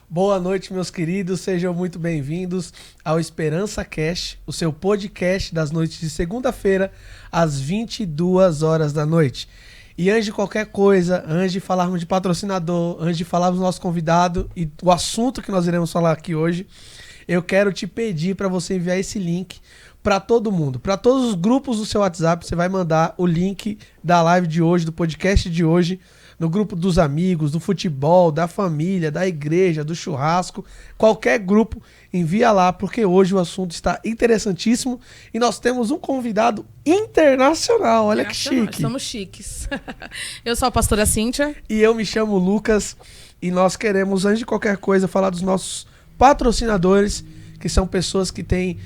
Boa noite, meus queridos, sejam muito bem-vindos ao Esperança Cast, o seu podcast das noites de segunda-feira, às 22 horas da noite. E antes de qualquer coisa, antes de falarmos de patrocinador, antes de falarmos do nosso convidado e o assunto que nós iremos falar aqui hoje, eu quero te pedir para você enviar esse link para todo mundo, para todos os grupos do seu WhatsApp. Você vai mandar o link da live de hoje, do podcast de hoje, no grupo dos amigos, do futebol, da família, da igreja, do churrasco, qualquer grupo, envia lá, porque hoje o assunto está interessantíssimo e nós temos um convidado internacional. Olha que chique. Somos chiques. Eu sou a pastora Cíntia. E eu me chamo Lucas e nós queremos, antes de qualquer coisa, falar dos nossos patrocinadores, que são pessoas que têm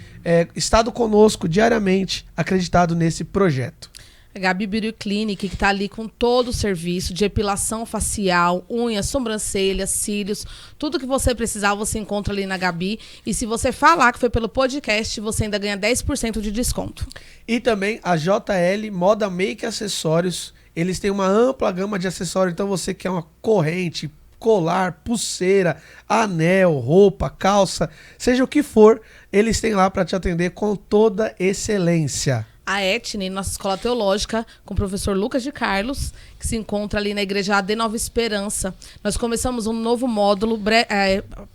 estado conosco diariamente, acreditado nesse projeto. A Gabi Beauty Clinic, que está ali com todo o serviço de epilação facial, unhas, sobrancelhas, cílios, tudo que você precisar você encontra ali na Gabi. E se você falar que foi pelo podcast, você ainda ganha 10% de desconto. E também a JL Moda Make Acessórios. Eles têm uma ampla gama de acessórios, então você quer uma corrente, colar, pulseira, anel, roupa, calça, seja o que for, eles têm lá para te atender com toda excelência. A Etne, nossa escola teológica, com o professor Lucas de Carlos, que se encontra ali na igreja AD Nova Esperança. Nós começamos um novo módulo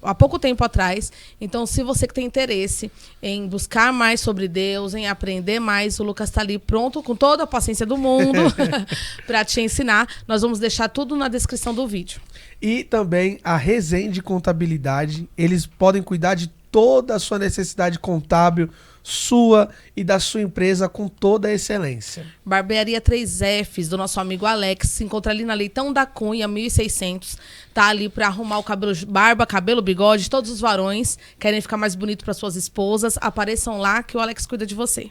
há pouco tempo atrás. Então, se você que tem interesse em buscar mais sobre Deus, em aprender mais, o Lucas está ali pronto, com toda a paciência do mundo, para te ensinar. Nós vamos deixar tudo na descrição do vídeo. E também a Resende Contabilidade. Eles podem cuidar de toda a sua necessidade contábil, sua e da sua empresa, com toda a excelência. Barbearia 3Fs, do nosso amigo Alex, se encontra ali na Leitão da Cunha, 1600. Tá ali para arrumar o cabelo, barba, cabelo, bigode, todos os varões querem ficar mais bonito para suas esposas, apareçam lá que o Alex cuida de você.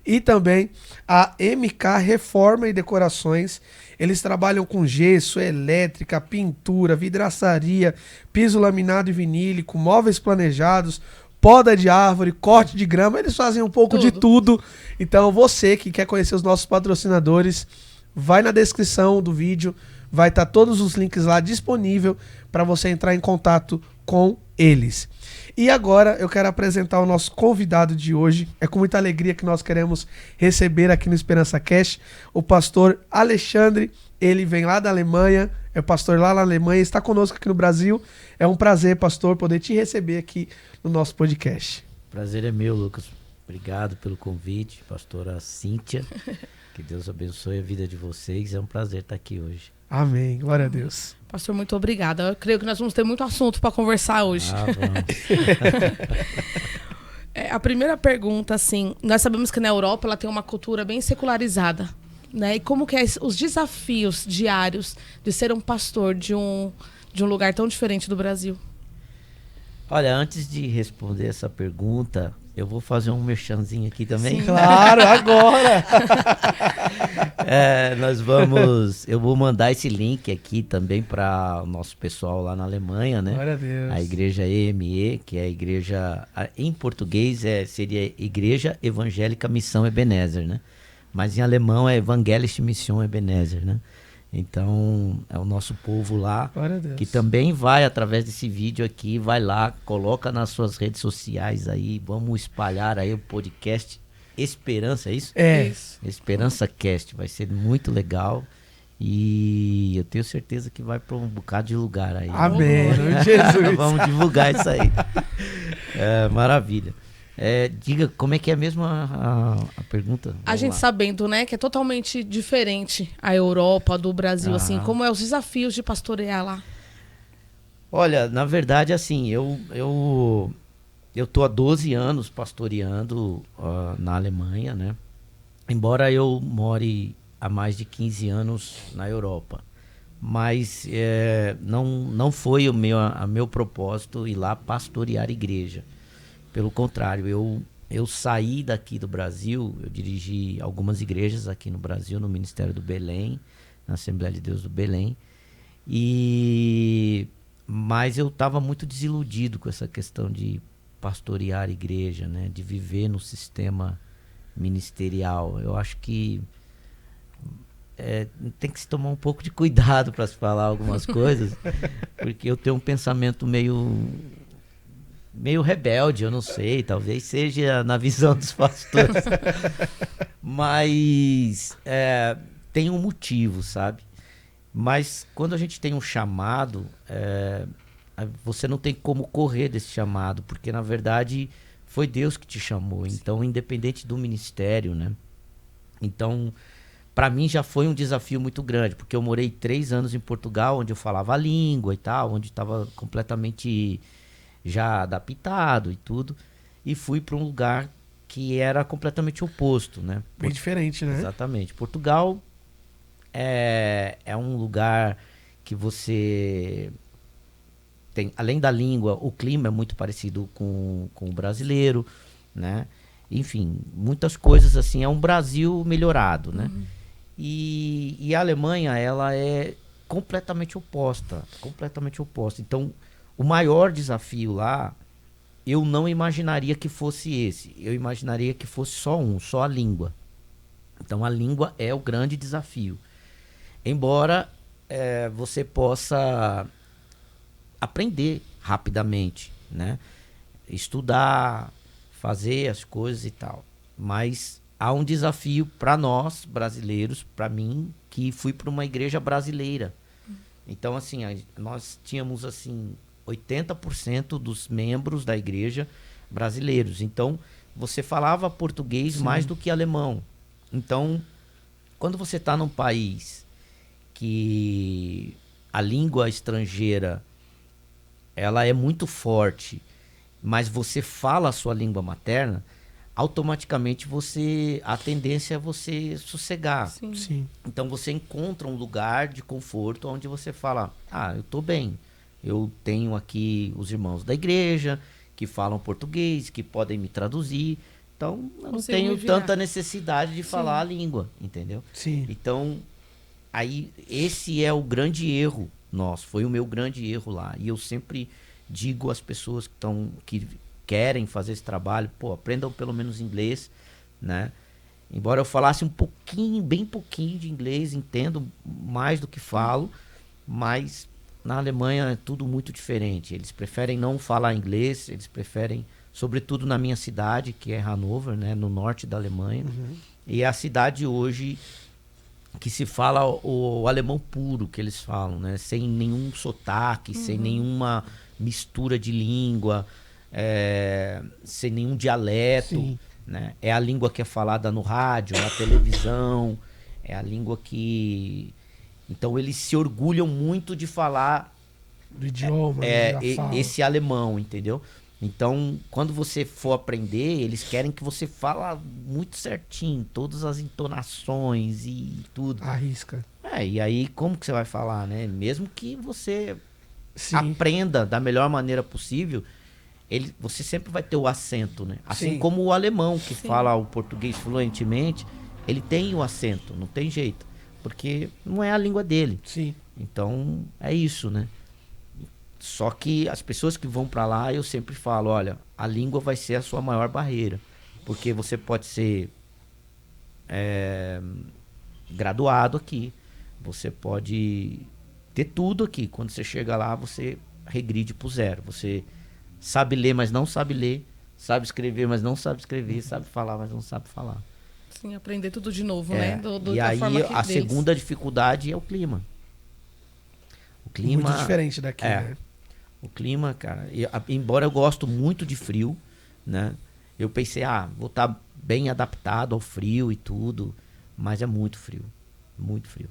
E também a MK Reforma e Decorações. Eles trabalham com gesso, elétrica, pintura, vidraçaria, piso laminado e vinílico, móveis planejados, poda de árvore, corte de grama. Eles fazem um pouco de tudo. Então você que quer conhecer os nossos patrocinadores, vai na descrição do vídeo, vai estar todos os links lá disponível para você entrar em contato com eles. E agora eu quero apresentar o nosso convidado de hoje. É com muita alegria que nós queremos receber aqui no Esperança Cast o pastor Alexandre. Ele vem lá da Alemanha, é pastor lá na Alemanha, está conosco aqui no Brasil. É um prazer, pastor, poder te receber aqui no nosso podcast. Prazer é meu, Lucas. Obrigado pelo convite, pastora Cíntia. Que Deus abençoe a vida de vocês. É um prazer estar aqui hoje. Amém. Glória a Deus. Pastor, muito obrigada. Eu creio que nós vamos ter muito assunto para conversar hoje. Vamos. A primeira pergunta, assim, nós sabemos que na Europa ela tem uma cultura bem secularizada, né? E como que é os desafios diários de ser um pastor de um lugar tão diferente do Brasil? Olha, antes de responder essa pergunta, eu vou fazer um merchanzinho aqui também. Sim, claro, agora! Eu vou mandar esse link aqui também para o nosso pessoal lá na Alemanha, né? Glória a Deus. A igreja EME, que é a igreja, em português seria Igreja Evangélica Missão Ebenezer, né? Mas em alemão é Evangelische Mission Ebenezer, né? Então, é o nosso povo lá, que também vai, através desse vídeo aqui, vai lá, coloca nas suas redes sociais aí, vamos espalhar aí o podcast Esperança, é isso? É. Isso. Esperança Cast, vai ser muito legal e eu tenho certeza que vai para um bocado de lugar aí. Amém, Jesus. Vamos divulgar isso aí. Maravilha. Diga, como é que é mesmo a pergunta? A gente sabendo, né, que é totalmente diferente a Europa do Brasil, assim, como é os desafios de pastorear lá? Olha, na verdade, assim, eu tô há 12 anos pastoreando na Alemanha, né? Embora eu more há mais de 15 anos na Europa. Mas não foi o meu propósito ir lá pastorear igreja. Pelo contrário, eu saí daqui do Brasil, eu dirigi algumas igrejas aqui no Brasil, no Ministério do Belém, na Assembleia de Deus do Belém, mas eu estava muito desiludido com essa questão de pastorear igreja, né, de viver no sistema ministerial. Eu acho que tem que se tomar um pouco de cuidado para se falar algumas coisas, porque eu tenho um pensamento meio rebelde, eu não sei, talvez seja na visão dos pastores. Mas tem um motivo, sabe? Mas quando a gente tem um chamado, você não tem como correr desse chamado, porque na verdade foi Deus que te chamou. Então, independente do ministério, né? Então, para mim já foi um desafio muito grande, porque eu morei 3 anos em Portugal, onde eu falava a língua e tal, onde estava completamente já adaptado e tudo, e fui para um lugar que era completamente oposto, né? Bem diferente, né? Exatamente. Portugal é um lugar que você tem, além da língua, o clima é muito parecido com o brasileiro, né? Enfim, muitas coisas assim, é um Brasil melhorado, né? E a Alemanha, ela é completamente oposta. Então, o maior desafio lá, eu não imaginaria que fosse esse. Eu imaginaria que fosse só a língua. Então, a língua é o grande desafio. Embora você possa aprender rapidamente, né? Estudar, fazer as coisas e tal. Mas há um desafio para nós, brasileiros, para mim, que fui para uma igreja brasileira. Então, assim, nós tínhamos, assim, 80% dos membros da igreja brasileiros. Então, você falava português mais do que alemão. Então, quando você está num país que a língua estrangeira ela é muito forte, mas você fala a sua língua materna, automaticamente a tendência é você sossegar. Sim. Então você encontra um lugar de conforto onde você fala, eu tô bem, eu tenho aqui os irmãos da igreja que falam português, que podem me traduzir, então eu não tenho tanta necessidade de falar a língua, entendeu? Sim. Então, aí esse é o grande erro nosso, foi o meu grande erro lá, e eu sempre digo às pessoas que querem fazer esse trabalho, aprendam pelo menos inglês, né? Embora eu falasse bem pouquinho de inglês, entendo mais do que falo, mas na Alemanha é tudo muito diferente. Eles preferem não falar inglês, eles preferem, sobretudo na minha cidade, que é Hannover, né, no norte da Alemanha, e é a cidade hoje que se fala o alemão puro, que eles falam, né, sem nenhum sotaque, sem nenhuma mistura de língua, sem nenhum dialeto, né? É a língua que é falada no rádio, na televisão, é a língua que... Então eles se orgulham muito de falar do idioma, esse alemão, entendeu? Então, quando você for aprender, eles querem que você fala muito certinho, todas as entonações e tudo. Arrisca. E aí como que você vai falar, né? Mesmo que você aprenda da melhor maneira possível, você sempre vai ter o acento, né? Assim como o alemão que fala o português fluentemente, ele tem o acento, não tem jeito, porque não é a língua dele. Sim. Então é isso, né? Só que as pessoas que vão para lá, eu sempre falo, olha, a língua vai ser a sua maior barreira, porque você pode ser graduado aqui, você pode ter tudo aqui. Quando você chega lá, você regride pro zero. Você sabe ler, mas não sabe ler. Sabe escrever, mas não sabe escrever. Sabe falar, mas não sabe falar. Sim, aprender tudo de novo, né? E aí a segunda dificuldade é o clima. O clima... Muito diferente daqui, né? O clima, cara... embora eu gosto muito de frio, né? Eu pensei, vou estar bem adaptado ao frio e tudo. Mas é muito frio. Muito frio.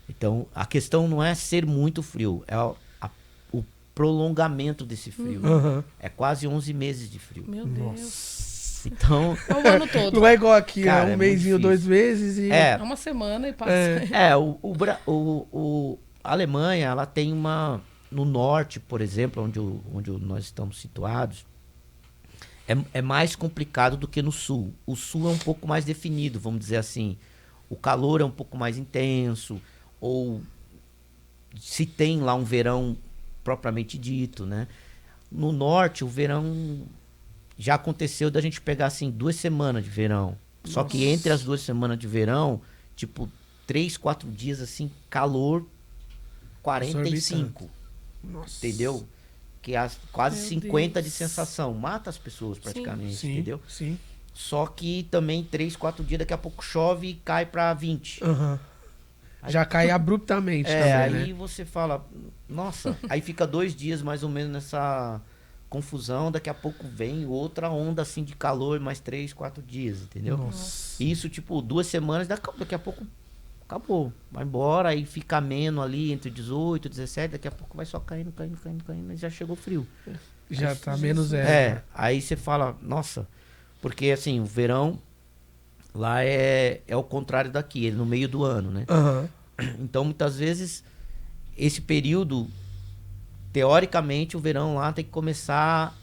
Então, a questão não é ser muito frio, é o prolongamento desse frio. É quase 11 meses de frio. Meu Deus. Então... É o ano todo. Não é igual aqui, cara, um mêsinho, 2 meses e... É uma semana e passa. A Alemanha, ela tem uma... No norte, por exemplo, onde nós estamos situados, é mais complicado do que no sul. O sul é um pouco mais definido, vamos dizer assim. O calor é um pouco mais intenso, ou se tem lá um verão propriamente dito, né? No norte, o verão já aconteceu da gente pegar assim 2 semanas de verão. Só que entre as 2 semanas de verão, tipo 3, 4 dias assim, calor 45. Nossa. Entendeu? Que é quase Meu 50 de Deus. sensação. Mata as pessoas praticamente, Sim, entendeu? sim. Só que também 3, 4 dias, daqui a pouco chove e cai pra 20. Aham. Já cai abruptamente também, Aí né? você fala, nossa, aí fica 2 dias mais ou menos nessa confusão, daqui a pouco vem outra onda assim de calor, mais 3, 4 dias, entendeu? Nossa. Isso, tipo, 2 semanas, daqui a pouco acabou. Vai embora, aí fica ameno ali entre 18 e 17, daqui a pouco vai só caindo, e já chegou frio. Já Aí, tá menos zero. aí você fala, nossa, porque assim, o verão lá é o contrário daqui, é no meio do ano, né? Aham. Então, muitas vezes, esse período, teoricamente, o verão lá tem que começar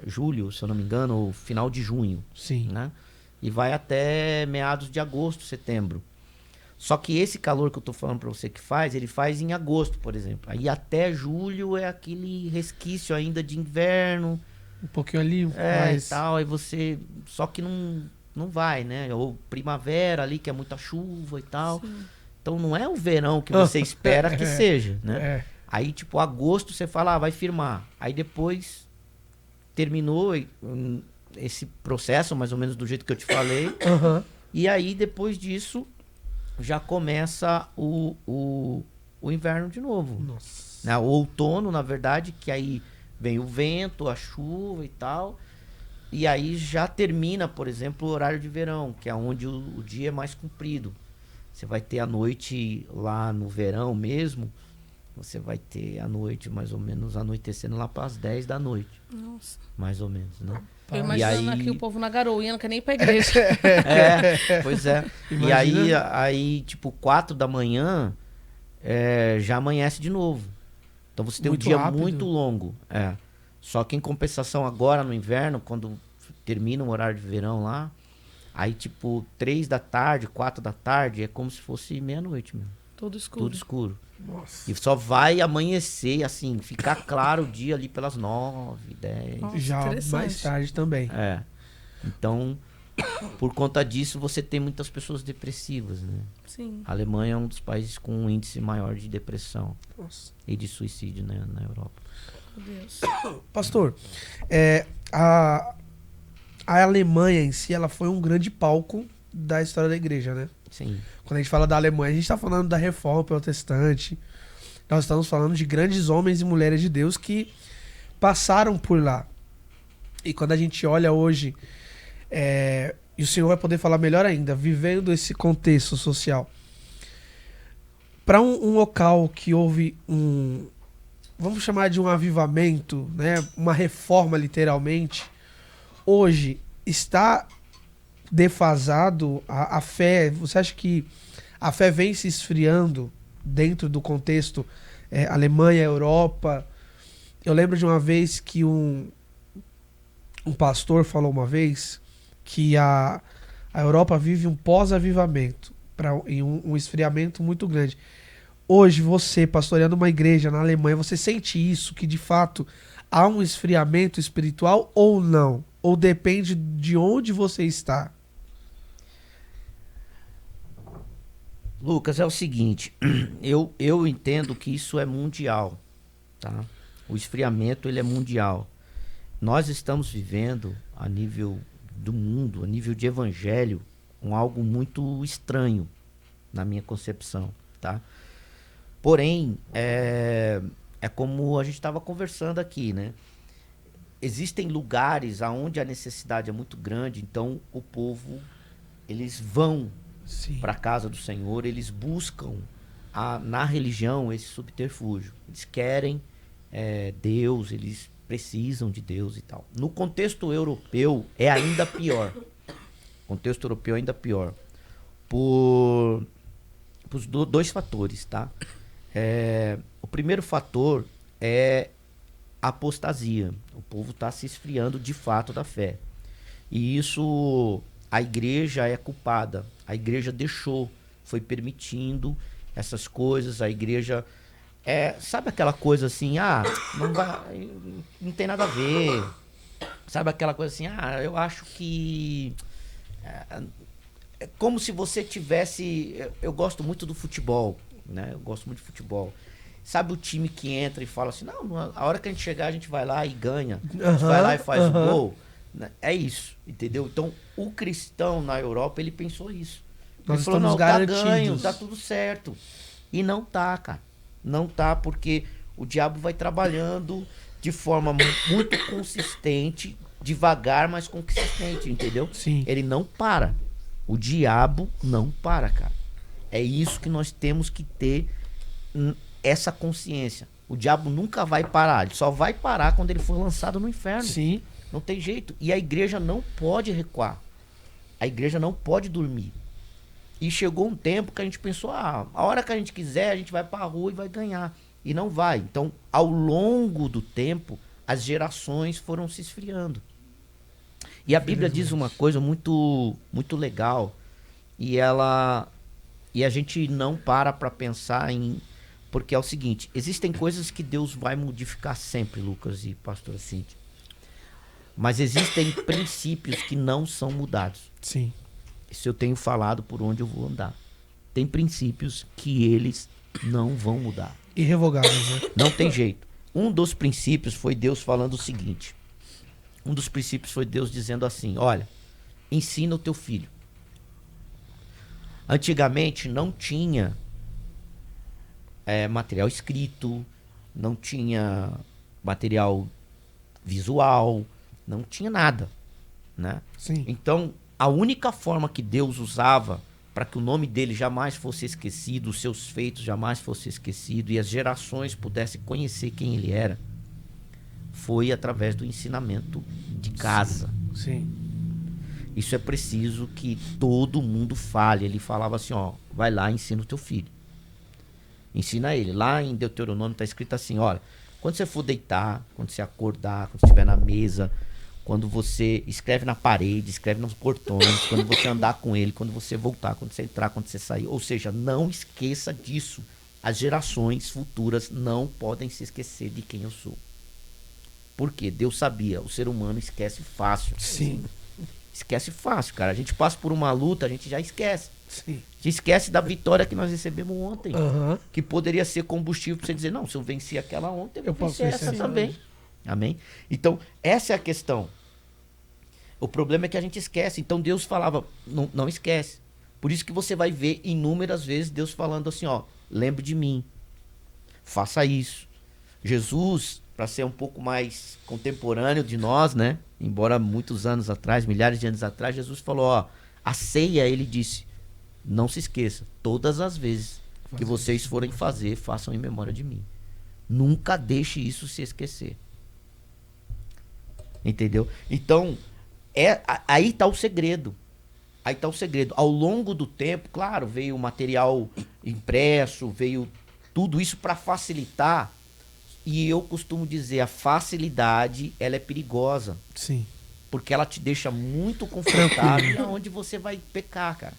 julho, se eu não me engano, ou final de junho, Sim. né? E vai até meados de agosto, setembro. Só que esse calor que eu tô falando pra você que faz, ele faz em agosto, por exemplo. Aí até julho é aquele resquício ainda de inverno, Um pouquinho ali, e mas... tal, aí você... Só que não vai, né? Ou primavera ali, que é muita chuva e tal. Sim. Então não é o verão que você espera que seja, né? É. Aí, tipo, agosto você fala, vai firmar. Aí depois terminou esse processo, mais ou menos do jeito que eu te falei. Aham. E aí, depois disso, já começa o inverno de novo. Nossa. Né? O outono, na verdade, que aí vem o vento, a chuva e tal. E aí já termina, por exemplo, o horário de verão, que é onde o dia é mais comprido. Você vai ter a noite lá no verão mesmo, você vai ter a noite mais ou menos anoitecendo lá para as 10 da noite, Nossa. mais ou menos, né? Eu E imaginando aí- aqui o povo na garoinha, não quer nem ir pra igreja. Pois é. E Imagina. aí, tipo, 4 da manhã, já amanhece de novo. Então você tem um Muito dia rápido. muito longo. Só que em compensação agora no inverno, quando termina o horário de verão lá, aí tipo 3 da tarde, 4 da tarde, é como se fosse meia-noite mesmo. Tudo escuro. Tudo escuro. Nossa. E só vai amanhecer, assim, ficar claro o dia ali pelas 9, 10. Nossa, Já interessante. mais tarde também. Então, por conta disso, você tem muitas pessoas depressivas, né? Sim. A Alemanha é um dos países com um índice maior de depressão Nossa. e de suicídio, né, na Europa. Meu Deus. Pastor, a Alemanha em si, ela foi um grande palco da história da igreja, né? Sim. Quando a gente fala da Alemanha, a gente está falando da reforma protestante. Nós estamos falando de grandes homens e mulheres de Deus que passaram por lá. E quando a gente olha hoje, e o senhor vai poder falar melhor ainda, vivendo esse contexto social, para um local que houve vamos chamar de um avivamento, né? Uma reforma literalmente, hoje está defasado a fé. Você acha que a fé vem se esfriando dentro do contexto Alemanha, Europa? Eu lembro de uma vez que um pastor falou uma vez que a Europa vive um pós-avivamento e um esfriamento muito grande. Hoje você, pastoreando uma igreja na Alemanha, você sente isso, que de fato há um esfriamento espiritual ou não? Ou depende de onde você está? Lucas, é o seguinte, eu entendo que isso é mundial, tá? O esfriamento, ele é mundial. Nós estamos vivendo, a nível do mundo, a nível de evangelho, algo muito estranho, na minha concepção, tá? Porém, é como a gente estava conversando aqui, né? Existem lugares onde a necessidade é muito grande, então o povo, eles vão para a casa do Senhor, eles buscam na religião esse subterfúgio. Eles querem Deus, eles precisam de Deus e tal. No contexto europeu é ainda pior. Contexto europeu é ainda pior. Por dois fatores, tá? O primeiro fator é a apostasia. O povo está se esfriando de fato da fé. E isso, a igreja é culpada. A igreja deixou, foi permitindo essas coisas. A igreja, sabe aquela coisa assim, não tem nada a ver. Sabe aquela coisa assim, eu acho que É como se você tivesse... Eu gosto muito do futebol, né? Eu gosto muito de futebol. Sabe o time que entra e fala assim, não, a hora que a gente chegar, a gente vai lá e ganha. A gente vai lá e faz o gol. É isso, entendeu? Então, o cristão na Europa, ele pensou isso. Nós Ele falou, estamos não, garantidos. tá ganho, tá tudo certo. E não tá, cara. Não tá, porque o diabo vai trabalhando de forma muito consistente, devagar, mas consistente, entendeu? Sim. Ele não para. O diabo não para, cara. É isso que nós temos que ter essa consciência. O diabo nunca vai parar. Ele só vai parar quando ele for lançado no inferno. Sim. Não tem jeito. E a igreja não pode recuar. A igreja não pode dormir. E chegou um tempo que a gente pensou, a hora que a gente quiser, a gente vai pra rua e vai ganhar. E não vai. Então, ao longo do tempo, as gerações foram se esfriando. E a Bíblia diz uma coisa muito, muito legal. E a gente não para pensar em... Porque é o seguinte, existem coisas que Deus vai modificar sempre, Lucas e pastora Cíntia. Mas existem princípios que não são mudados. Sim. Isso eu tenho falado por onde eu vou andar. Tem princípios que eles não vão mudar. Irrevogáveis, né? Não tem jeito. Um dos princípios foi Deus falando o seguinte. Um dos princípios foi Deus dizendo assim, olha, ensina o teu filho. Antigamente não tinha material escrito, não tinha material visual, não tinha nada, né? Sim. Então, a única forma que Deus usava para que o nome dele jamais fosse esquecido, os seus feitos jamais fossem esquecidos e as gerações pudessem conhecer quem ele era, foi através do ensinamento de casa. Sim. Isso é preciso que todo mundo fale. Ele falava assim, ó, vai lá e ensina o teu filho. Ensina ele. Lá em Deuteronômio está escrito assim, olha, quando você for deitar, quando você acordar, quando você estiver na mesa, quando você escreve na parede, escreve nos portões, quando você andar com ele, quando você voltar, quando você entrar, quando você sair. Ou seja, não esqueça disso. As gerações futuras não podem se esquecer de quem eu sou. Por quê? Deus sabia, o ser humano esquece fácil. Sim. Esquece fácil, cara. A gente passa por uma luta, a gente já esquece. Sim. A gente esquece da vitória que nós recebemos ontem. Aham. Que poderia ser combustível para você dizer, não, se eu venci aquela ontem, eu Eu vou posso vencer vencer essa essa também. hoje. Amém? Então, essa é a questão. O problema é que a gente esquece. Então Deus falava, não esquece. Por isso que você vai ver inúmeras vezes Deus falando assim, ó, lembre de mim. Faça isso. Jesus, para ser um pouco mais contemporâneo de nós, né? Embora muitos anos atrás, milhares de anos atrás, Jesus falou, ó, a ceia, ele disse, não se esqueça, todas as vezes que vocês forem fazer, façam em memória de mim. Nunca deixe isso se esquecer. Entendeu? Então, aí está o segredo. Aí está o segredo. Ao longo do tempo, claro, veio o material impresso, veio tudo isso para facilitar. E eu costumo dizer, a facilidade, ela é perigosa. Sim. Porque ela te deixa muito confortável onde você vai pecar, cara.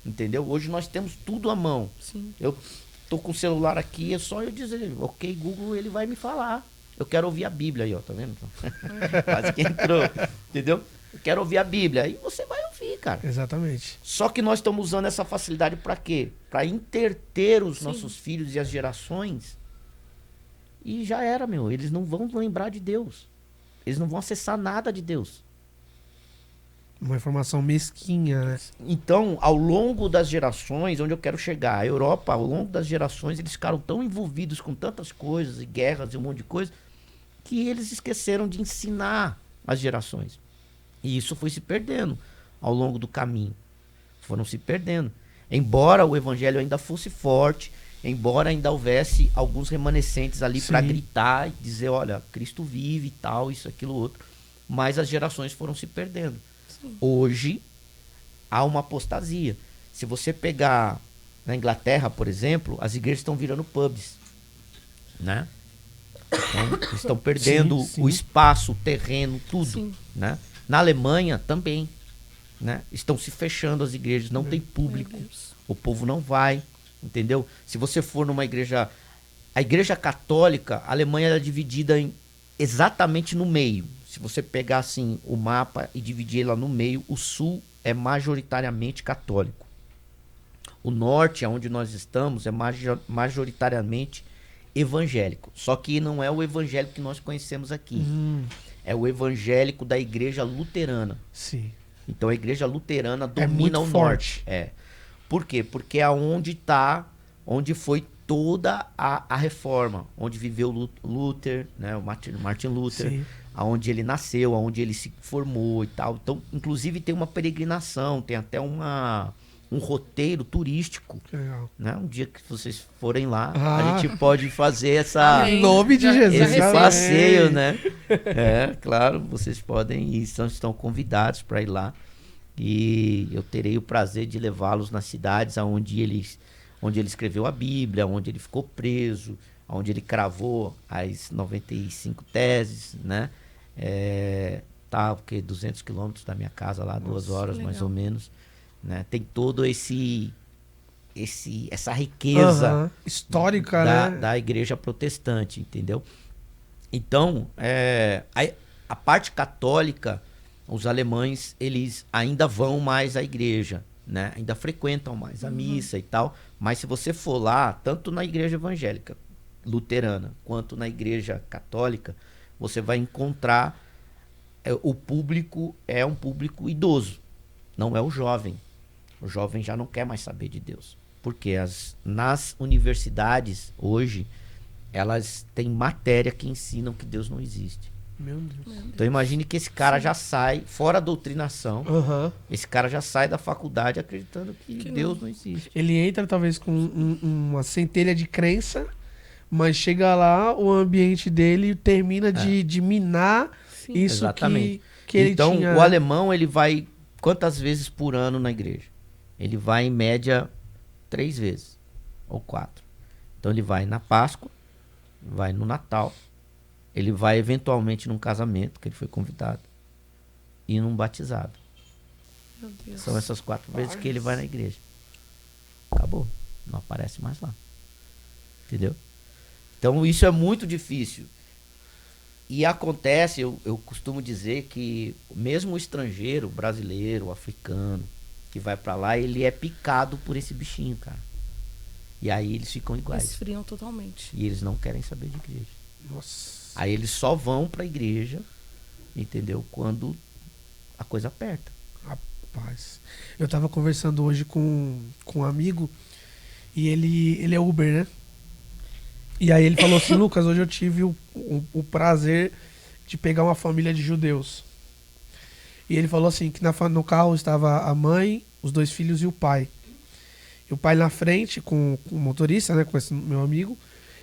Entendeu? Hoje nós temos tudo à mão. Sim. Eu tô com o celular aqui, é só eu dizer, ok, Google, ele vai me falar. Eu quero ouvir a Bíblia aí, ó, tá vendo? Quase que entrou, entendeu? Eu quero ouvir a Bíblia. Aí você vai ouvir, cara. Exatamente. Só que nós estamos usando essa facilidade para quê? Para interter os nossos filhos e as gerações. E já era, meu. Eles não vão lembrar de Deus. Eles não vão acessar nada de Deus. Uma informação mesquinha, né? Então, ao longo das gerações, onde eu quero chegar, a Europa, ao longo das gerações, eles ficaram tão envolvidos com tantas coisas, e guerras e um monte de coisa, que eles esqueceram de ensinar as gerações. E isso foi se perdendo ao longo do caminho. Foram se perdendo. Embora o evangelho ainda fosse forte, embora ainda houvesse alguns remanescentes ali para gritar e dizer, olha, Cristo vive e tal, isso, aquilo, outro. Mas as gerações foram se perdendo. Sim. Hoje, há uma apostasia. Se você pegar na Inglaterra, por exemplo, as igrejas estão virando pubs, né? Então, estão perdendo o espaço, o terreno, tudo, né? Na Alemanha também, né? Estão se fechando as igrejas, não tem público, o povo não vai, entendeu? Se você for numa igreja, a igreja católica, a Alemanha é dividida em exatamente no meio. Se você pegar assim o mapa e dividir ela no meio, o sul é majoritariamente católico. O norte, onde nós estamos, é majoritariamente evangélico. Só que não é o evangélico que nós conhecemos aqui. É o evangélico da igreja luterana. Sim. Então a igreja luterana É muito domina o forte. norte. Por quê? Porque é onde foi toda a reforma, onde viveu Luther, né, o Martin Luther, Sim. aonde ele nasceu, aonde ele se formou e tal. Então, inclusive tem uma peregrinação, tem até um roteiro turístico, Que legal. né? Um dia que vocês forem lá, Ah. a gente pode fazer essa Amém. Em nome de Já- Jesus. já esse recebi. passeio, né? Claro, vocês podem ir, estão convidados para ir lá. E eu terei o prazer de levá-los nas cidades onde ele escreveu a Bíblia, onde ele ficou preso, onde ele cravou as 95 teses, né? Tá, porque 200 quilômetros da minha casa lá, 2 horas mais legal. ou menos, né? Tem todo essa riqueza Aham. Histórica, né? da igreja protestante, entendeu? Então, a parte católica, os alemães, eles ainda vão mais à igreja, né? Ainda frequentam mais a missa e tal, mas se você for lá, tanto na igreja evangélica luterana, quanto na igreja católica, você vai encontrar o público é um público idoso, não é o jovem. O jovem já não quer mais saber de Deus. Porque nas universidades, hoje, elas têm matéria que ensinam que Deus não existe. Meu Deus. Então imagine que esse cara já sai, fora a doutrinação, Aham. esse cara já sai da faculdade acreditando que Deus não existe. Ele entra talvez com uma centelha de crença, mas chega lá, o ambiente dele termina de minar Sim. isso Exatamente. que ele Então, tinha. o alemão, ele vai quantas vezes por ano na igreja? Ele vai, em média, 3 vezes ou 4. Então, ele vai na Páscoa, vai no Natal, ele vai, eventualmente, num casamento, que ele foi convidado, e num batizado. Meu Deus. São essas 4 vezes que ele vai na igreja. Acabou. Não aparece mais lá. Entendeu? Então, isso é muito difícil. E acontece, eu costumo dizer que mesmo o estrangeiro, brasileiro, africano, que vai pra lá, ele é picado por esse bichinho, cara. E aí eles ficam iguais. Esfriam totalmente. E eles não querem saber de igreja. Nossa. Aí eles só vão pra igreja, entendeu? Quando a coisa aperta. Rapaz. Eu tava conversando hoje com um amigo e ele é Uber, né? E aí ele falou assim, Lucas, hoje eu tive o prazer de pegar uma família de judeus. E ele falou assim, que no carro estava a mãe, os 2 filhos e o pai. E o pai na frente com o motorista, né, com esse meu amigo,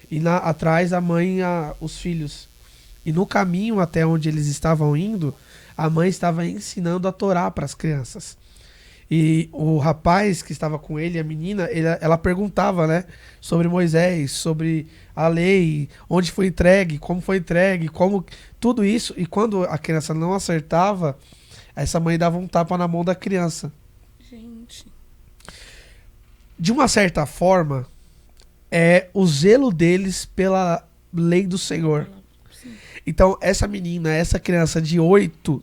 e atrás a mãe e os filhos. E no caminho até onde eles estavam indo, a mãe estava ensinando a Torá para as crianças. E o rapaz que estava com ele, a menina, ela perguntava, né, sobre Moisés, sobre a lei, onde foi entregue, como tudo isso. E quando a criança não acertava, essa mãe dava um tapa na mão da criança. Gente. De uma certa forma, é o zelo deles pela lei do Senhor. Então, essa menina, essa criança de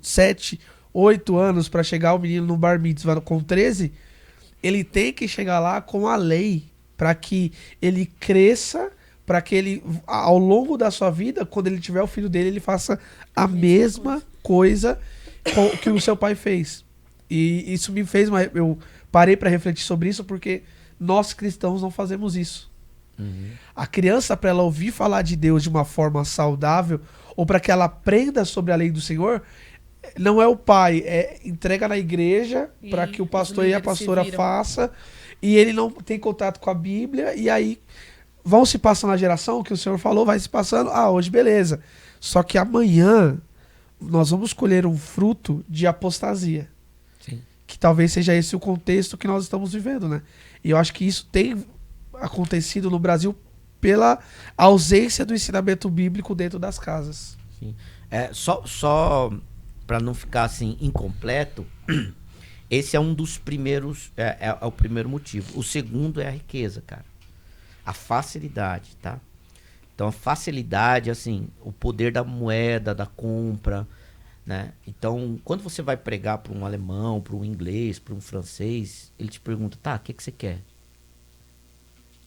7, 8 anos para chegar o menino no bar mitzvah com 13, ele tem que chegar lá com a lei para que ele cresça, para que ele, ao longo da sua vida, quando ele tiver o filho dele, ele faça a mesma coisa que o seu pai fez. E isso me fez, eu parei para refletir sobre isso porque nós cristãos não fazemos isso. A criança, para ela ouvir falar de Deus de uma forma saudável, ou para que ela aprenda sobre a lei do Senhor, não é o pai, entrega na igreja para que o pastor e a pastora façam, e ele não tem contato com a Bíblia, e aí vão se passando a geração, o que o Senhor falou, vai se passando, hoje beleza. Só que amanhã nós vamos colher um fruto de apostasia. Sim. Que talvez seja esse o contexto que nós estamos vivendo, né? E eu acho que isso tem acontecido no Brasil pela ausência do ensinamento bíblico dentro das casas. Sim. Só para não ficar assim incompleto, esse é um dos primeiros, é o primeiro motivo. O segundo é a riqueza, cara. A facilidade, tá? Então a facilidade, assim, o poder da moeda, da compra, né? Então, quando você vai pregar para um alemão, para um inglês, para um francês, ele te pergunta, tá, o que você quer?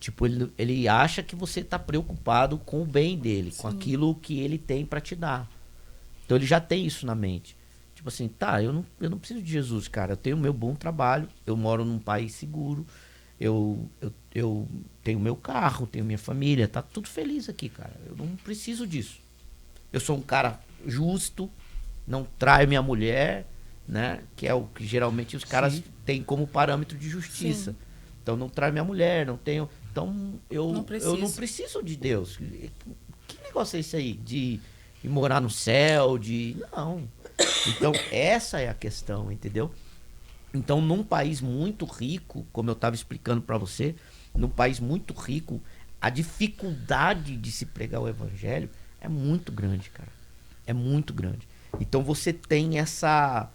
Tipo, ele acha que você tá preocupado com o bem dele, com aquilo que ele tem para te dar. Então ele já tem isso na mente. Tipo assim, tá, eu não preciso de Jesus, cara. Eu tenho meu bom trabalho, eu moro num país seguro, eu tenho meu carro, tenho minha família, tá tudo feliz aqui, cara. Eu não preciso disso. Eu sou um cara justo, não traio minha mulher, né? Que é o que geralmente os caras têm como parâmetro de justiça. Sim. Então não traio minha mulher, não tenho... Então eu não preciso de Deus. Que negócio é esse aí? De morar no céu, Não. Então essa é a questão, entendeu? Então num país muito rico, como eu estava explicando para você, num país muito rico, a dificuldade de se pregar o evangelho é muito grande, cara. É muito grande. Então você tem essa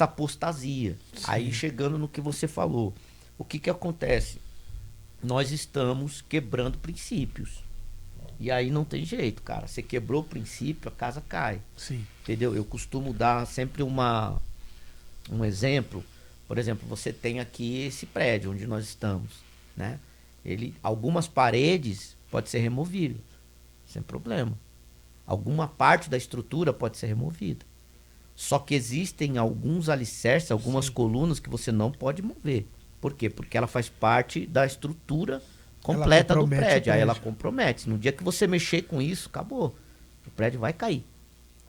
apostasia. Sim. Aí chegando no que você falou, o que acontece? Nós estamos quebrando princípios. E aí não tem jeito, cara. Você quebrou o princípio, a casa cai. Sim. Entendeu? Eu costumo dar sempre um exemplo. Por exemplo, você tem aqui esse prédio onde nós estamos, né? Algumas paredes pode ser removível, sem problema. Alguma parte da estrutura pode ser removida. Só que existem alguns alicerces, algumas colunas que você não pode mover. Por quê? Porque ela faz parte da estrutura completa do prédio. Aí ela compromete. No dia que você mexer com isso, acabou. O prédio vai cair.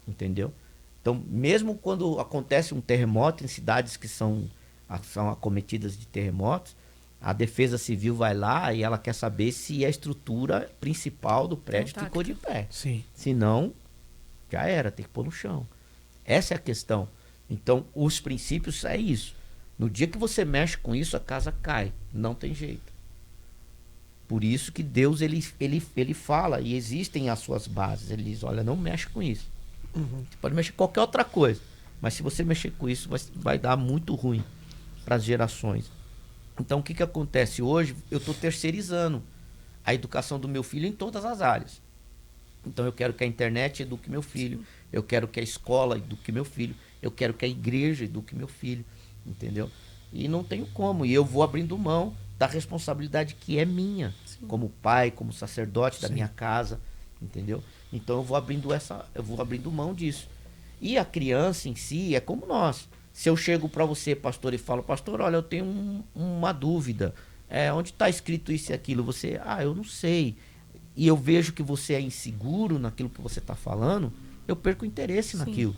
Entendeu? Então, mesmo quando acontece um terremoto em cidades que são acometidas de terremotos, a Defesa Civil vai lá e ela quer saber se a estrutura principal do prédio ficou de pé. Sim. Se não, já era, tem que pôr no chão. Essa é a questão. Então, os princípios é isso. No dia que você mexe com isso, a casa cai. Não tem jeito. Por isso que Deus, ele fala, e existem as suas bases. Ele diz, olha, não mexe com isso. Uhum. Você pode mexer com qualquer outra coisa. Mas se você mexer com isso, vai dar muito ruim para as gerações. Então, o que acontece? Hoje, eu estou terceirizando a educação do meu filho em todas as áreas. Então, eu quero que a internet eduque meu filho. Eu quero que a escola eduque meu filho. Eu quero que a igreja eduque meu filho. Entendeu? E não tenho como. E eu vou abrindo mão da responsabilidade que é minha. Sim. Como pai, como sacerdote da minha casa. Entendeu? Então eu vou abrindo mão disso. E a criança em si é como nós. Se eu chego para você, pastor, e falo, pastor, olha, eu tenho uma dúvida. Onde está escrito isso e aquilo? Você, eu não sei. E eu vejo que você é inseguro naquilo que você está falando, eu perco interesse naquilo.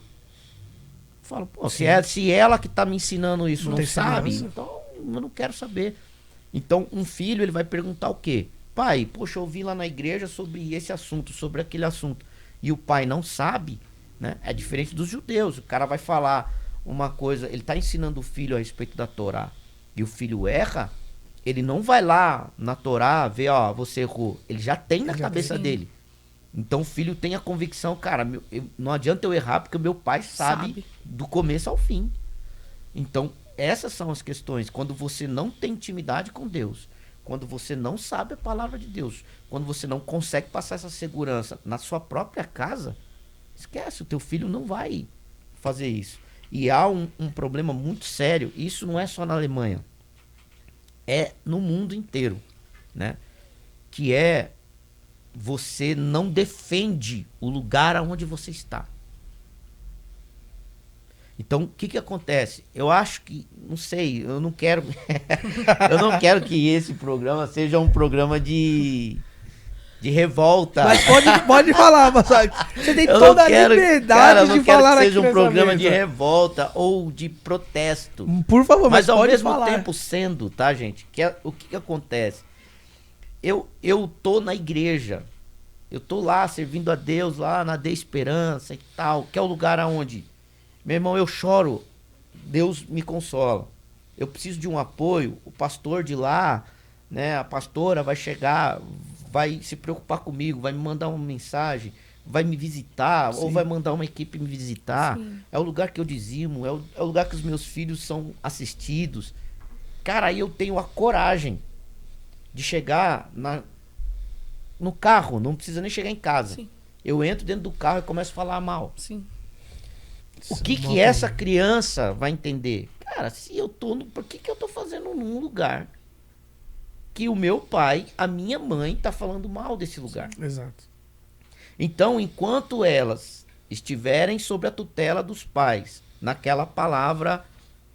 Falo, pô, se ela que está me ensinando isso não sabe, então eu não quero saber. Então, um filho, ele vai perguntar o quê? Pai, poxa, eu vi lá na igreja sobre esse assunto, sobre aquele assunto. E o pai não sabe, né? É diferente dos judeus. O cara vai falar uma coisa, ele está ensinando o filho a respeito da Torá, e o filho erra, ele não vai lá na Torá ver, ó, você errou. Ele já tem na cabeça dele. Então o filho tem a convicção, cara, não adianta eu errar porque o meu pai sabe do começo ao fim. Então essas são as questões. Quando você não tem intimidade com Deus, quando você não sabe a palavra de Deus, quando você não consegue passar essa segurança na sua própria casa, esquece, o teu filho não vai fazer isso. E há um problema muito sério, isso não é só na Alemanha, é no mundo inteiro, né? Que é você não defende o lugar aonde você está. Então, o que acontece? Eu acho que, não sei, eu não quero eu não quero que esse programa seja um programa de revolta. Mas pode falar, Massac. Você tem toda a liberdade de falar aqui. Que seja um programa de revolta ou de protesto. Por favor, mas ao mesmo falar. tempo sendo, tá, gente? O que acontece? Eu tô na igreja. Eu tô lá servindo a Deus, lá na De Esperança e tal, que é o lugar aonde, meu irmão, eu choro, Deus me consola. Eu preciso de um apoio, o pastor de lá, né, a pastora vai chegar, vai se preocupar comigo, vai me mandar uma mensagem, vai me visitar, ou vai mandar uma equipe me visitar. Sim. É o lugar que eu dizimo, é o lugar que os meus filhos são assistidos. Cara, aí eu tenho a coragem de chegar no carro, não precisa nem chegar em casa. Sim. Eu entro dentro do carro e começo a falar mal. Sim. O que essa criança vai entender? Cara, se eu tô por que eu tô fazendo num lugar que o meu pai, a minha mãe tá falando mal desse lugar? Exato. Então, enquanto elas estiverem sob a tutela dos pais, naquela palavra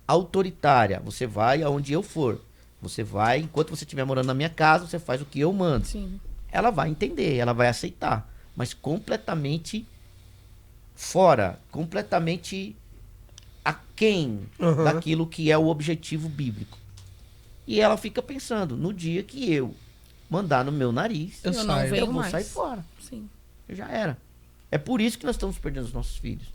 autoritária, você vai aonde eu for. Você vai, enquanto você estiver morando na minha casa, você faz o que eu mando. Sim. Ela vai entender, ela vai aceitar, mas completamente fora, completamente aquém daquilo que é o objetivo bíblico. E ela fica pensando, no dia que eu mandar no meu nariz, Eu não saio. venho eu vou mais. sair fora. Sim. Já era. É por isso que nós estamos perdendo os nossos filhos.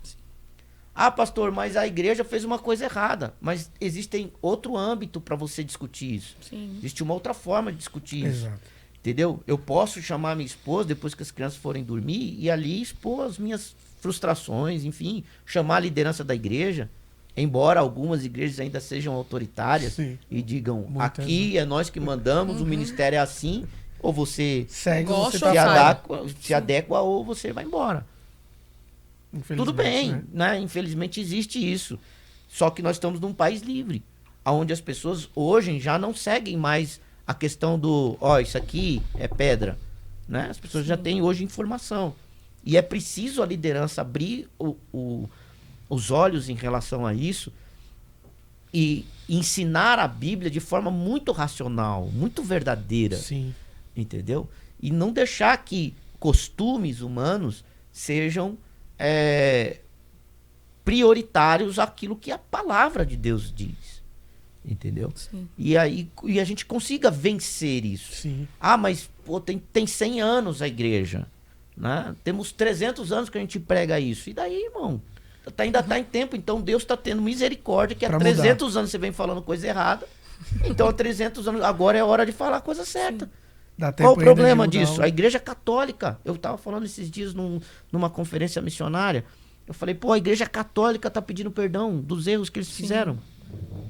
Ah, pastor, mas a igreja fez uma coisa errada. Mas existe outro âmbito para você discutir isso. Sim. Existe uma outra forma de discutir isso. Exato. Entendeu? Eu posso chamar minha esposa depois que as crianças forem dormir e ali expor as minhas frustrações, enfim, chamar a liderança da igreja, embora algumas igrejas ainda sejam autoritárias. Sim. E digam, Muitas, aqui é nós que mandamos, o ministério é assim, ou você Segue, Gosto você ou tá sai. se adequa ou você vai embora. Tudo bem, né? né? Infelizmente existe isso. Só que nós estamos num país livre, onde as pessoas hoje já não seguem mais a questão do, isso aqui é pedra, né? As pessoas já têm hoje informação. E é preciso a liderança abrir os olhos em relação a isso e ensinar a Bíblia de forma muito racional, muito verdadeira. Sim. Entendeu? E não deixar que costumes humanos sejam prioritários àquilo que a palavra de Deus diz. Entendeu? Sim. E a gente consiga vencer isso. Sim. Ah, mas pô, tem 100 anos a igreja. Né? Temos 300 anos que a gente prega isso. E daí, irmão? Ainda está em tempo. Então Deus está tendo misericórdia que há Pra 300 anos você vem falando coisa errada. Então há 300 anos, agora é hora de falar a coisa certa. Sim. Dá Qual o tempo ainda problema de mudar disso? A igreja católica, eu estava falando esses dias numa conferência missionária, eu falei, a igreja católica está pedindo perdão dos erros que eles fizeram.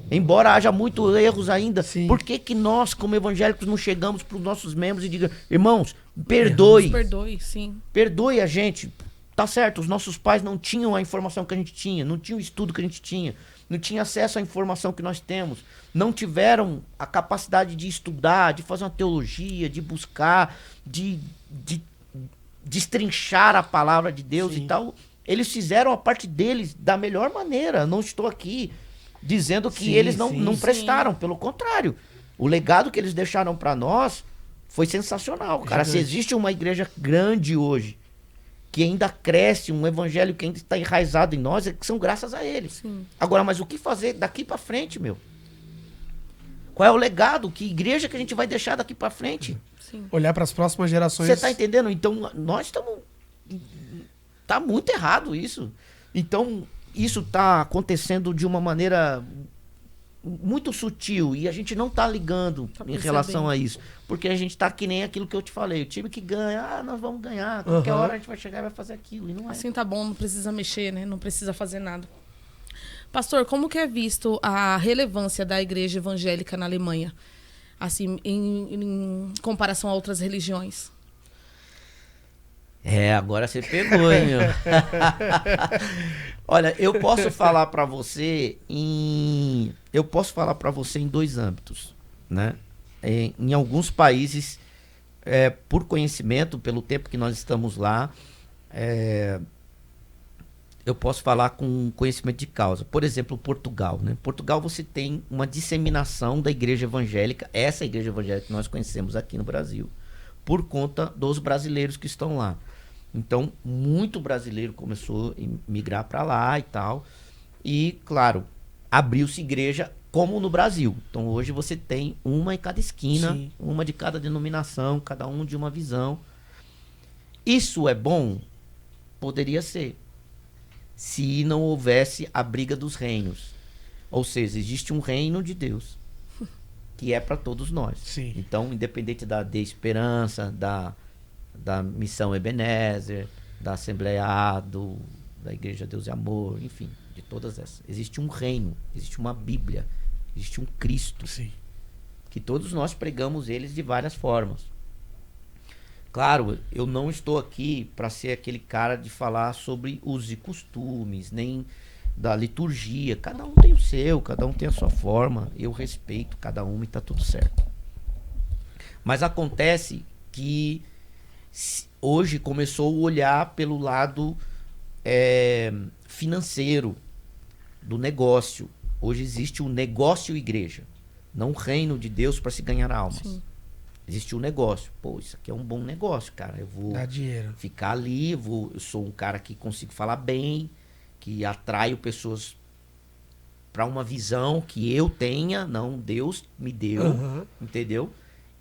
Embora haja muitos erros ainda, Sim. por que nós, como evangélicos, não chegamos para os nossos membros e digamos, irmãos, perdoe, Perdoe, sim. perdoe a gente. Tá certo, os nossos pais não tinham a informação que a gente tinha, não tinham o estudo que a gente tinha, não tinham acesso à informação que nós temos, não tiveram a capacidade de estudar, de fazer uma teologia, de buscar, de destrinchar a palavra de Deus. Sim. E tal. Eles fizeram a parte deles da melhor maneira. Não estou aqui dizendo que Sim, eles sim. não prestaram, pelo contrário. O legado que eles deixaram para nós foi sensacional, cara. Se existe uma igreja grande hoje, que ainda cresce, um evangelho que ainda está enraizado em nós, é que são graças a eles. Sim. Agora, mas o que fazer daqui para frente, meu? Qual é o legado? Que igreja que a gente vai deixar daqui para frente? Sim. Olhar para as próximas gerações. Você tá entendendo? Então, nós estamos... Tá muito errado isso. Então, isso tá acontecendo de uma maneira muito sutil e a gente não tá ligando em relação a isso. Porque a gente tá que nem aquilo que eu te falei. O time que ganha, nós vamos ganhar. Qualquer hora a gente vai chegar e vai fazer aquilo. E não é. Assim tá bom, não precisa mexer, né? Não precisa fazer nada. Pastor, como que é visto a relevância da igreja evangélica na Alemanha? Assim, em comparação a outras religiões? Agora você pegou, hein, meu? Olha, eu posso falar para você em dois âmbitos, né? Em alguns países, por conhecimento, pelo tempo que nós estamos lá, eu posso falar com conhecimento de causa. Por exemplo, Portugal, né? Portugal você tem uma disseminação da igreja evangélica, essa igreja evangélica que nós conhecemos aqui no Brasil, por conta dos brasileiros que estão lá. Então, muito brasileiro começou a migrar para lá e tal. E, claro, abriu-se igreja como no Brasil. Então, hoje você tem uma em cada esquina, Sim. uma de cada denominação, cada um de uma visão. Isso é bom? Poderia ser. Se não houvesse a briga dos reinos. Ou seja, existe um reino de Deus, que é para todos nós. Sim. Então, independente da Esperança, da Missão Ebenezer, da Assembleia Ado, da Igreja Deus e Amor, enfim, de todas essas. Existe um reino, existe uma Bíblia, existe um Cristo. Sim. Que todos nós pregamos eles de várias formas. Claro, eu não estou aqui para ser aquele cara de falar sobre usos e costumes, nem da liturgia. Cada um tem o seu, cada um tem a sua forma. Eu respeito cada um e tá tudo certo. Mas acontece que hoje começou a olhar pelo lado financeiro do negócio. Hoje existe o negócio igreja, não o reino de Deus para se ganhar almas. Sim. Existe um negócio. Pô, isso aqui é um bom negócio, cara. Eu vou Dá dinheiro. ficar ali, eu sou um cara que consigo falar bem, que atraio pessoas para uma visão que eu tenha, não Deus me deu, Aham. entendeu?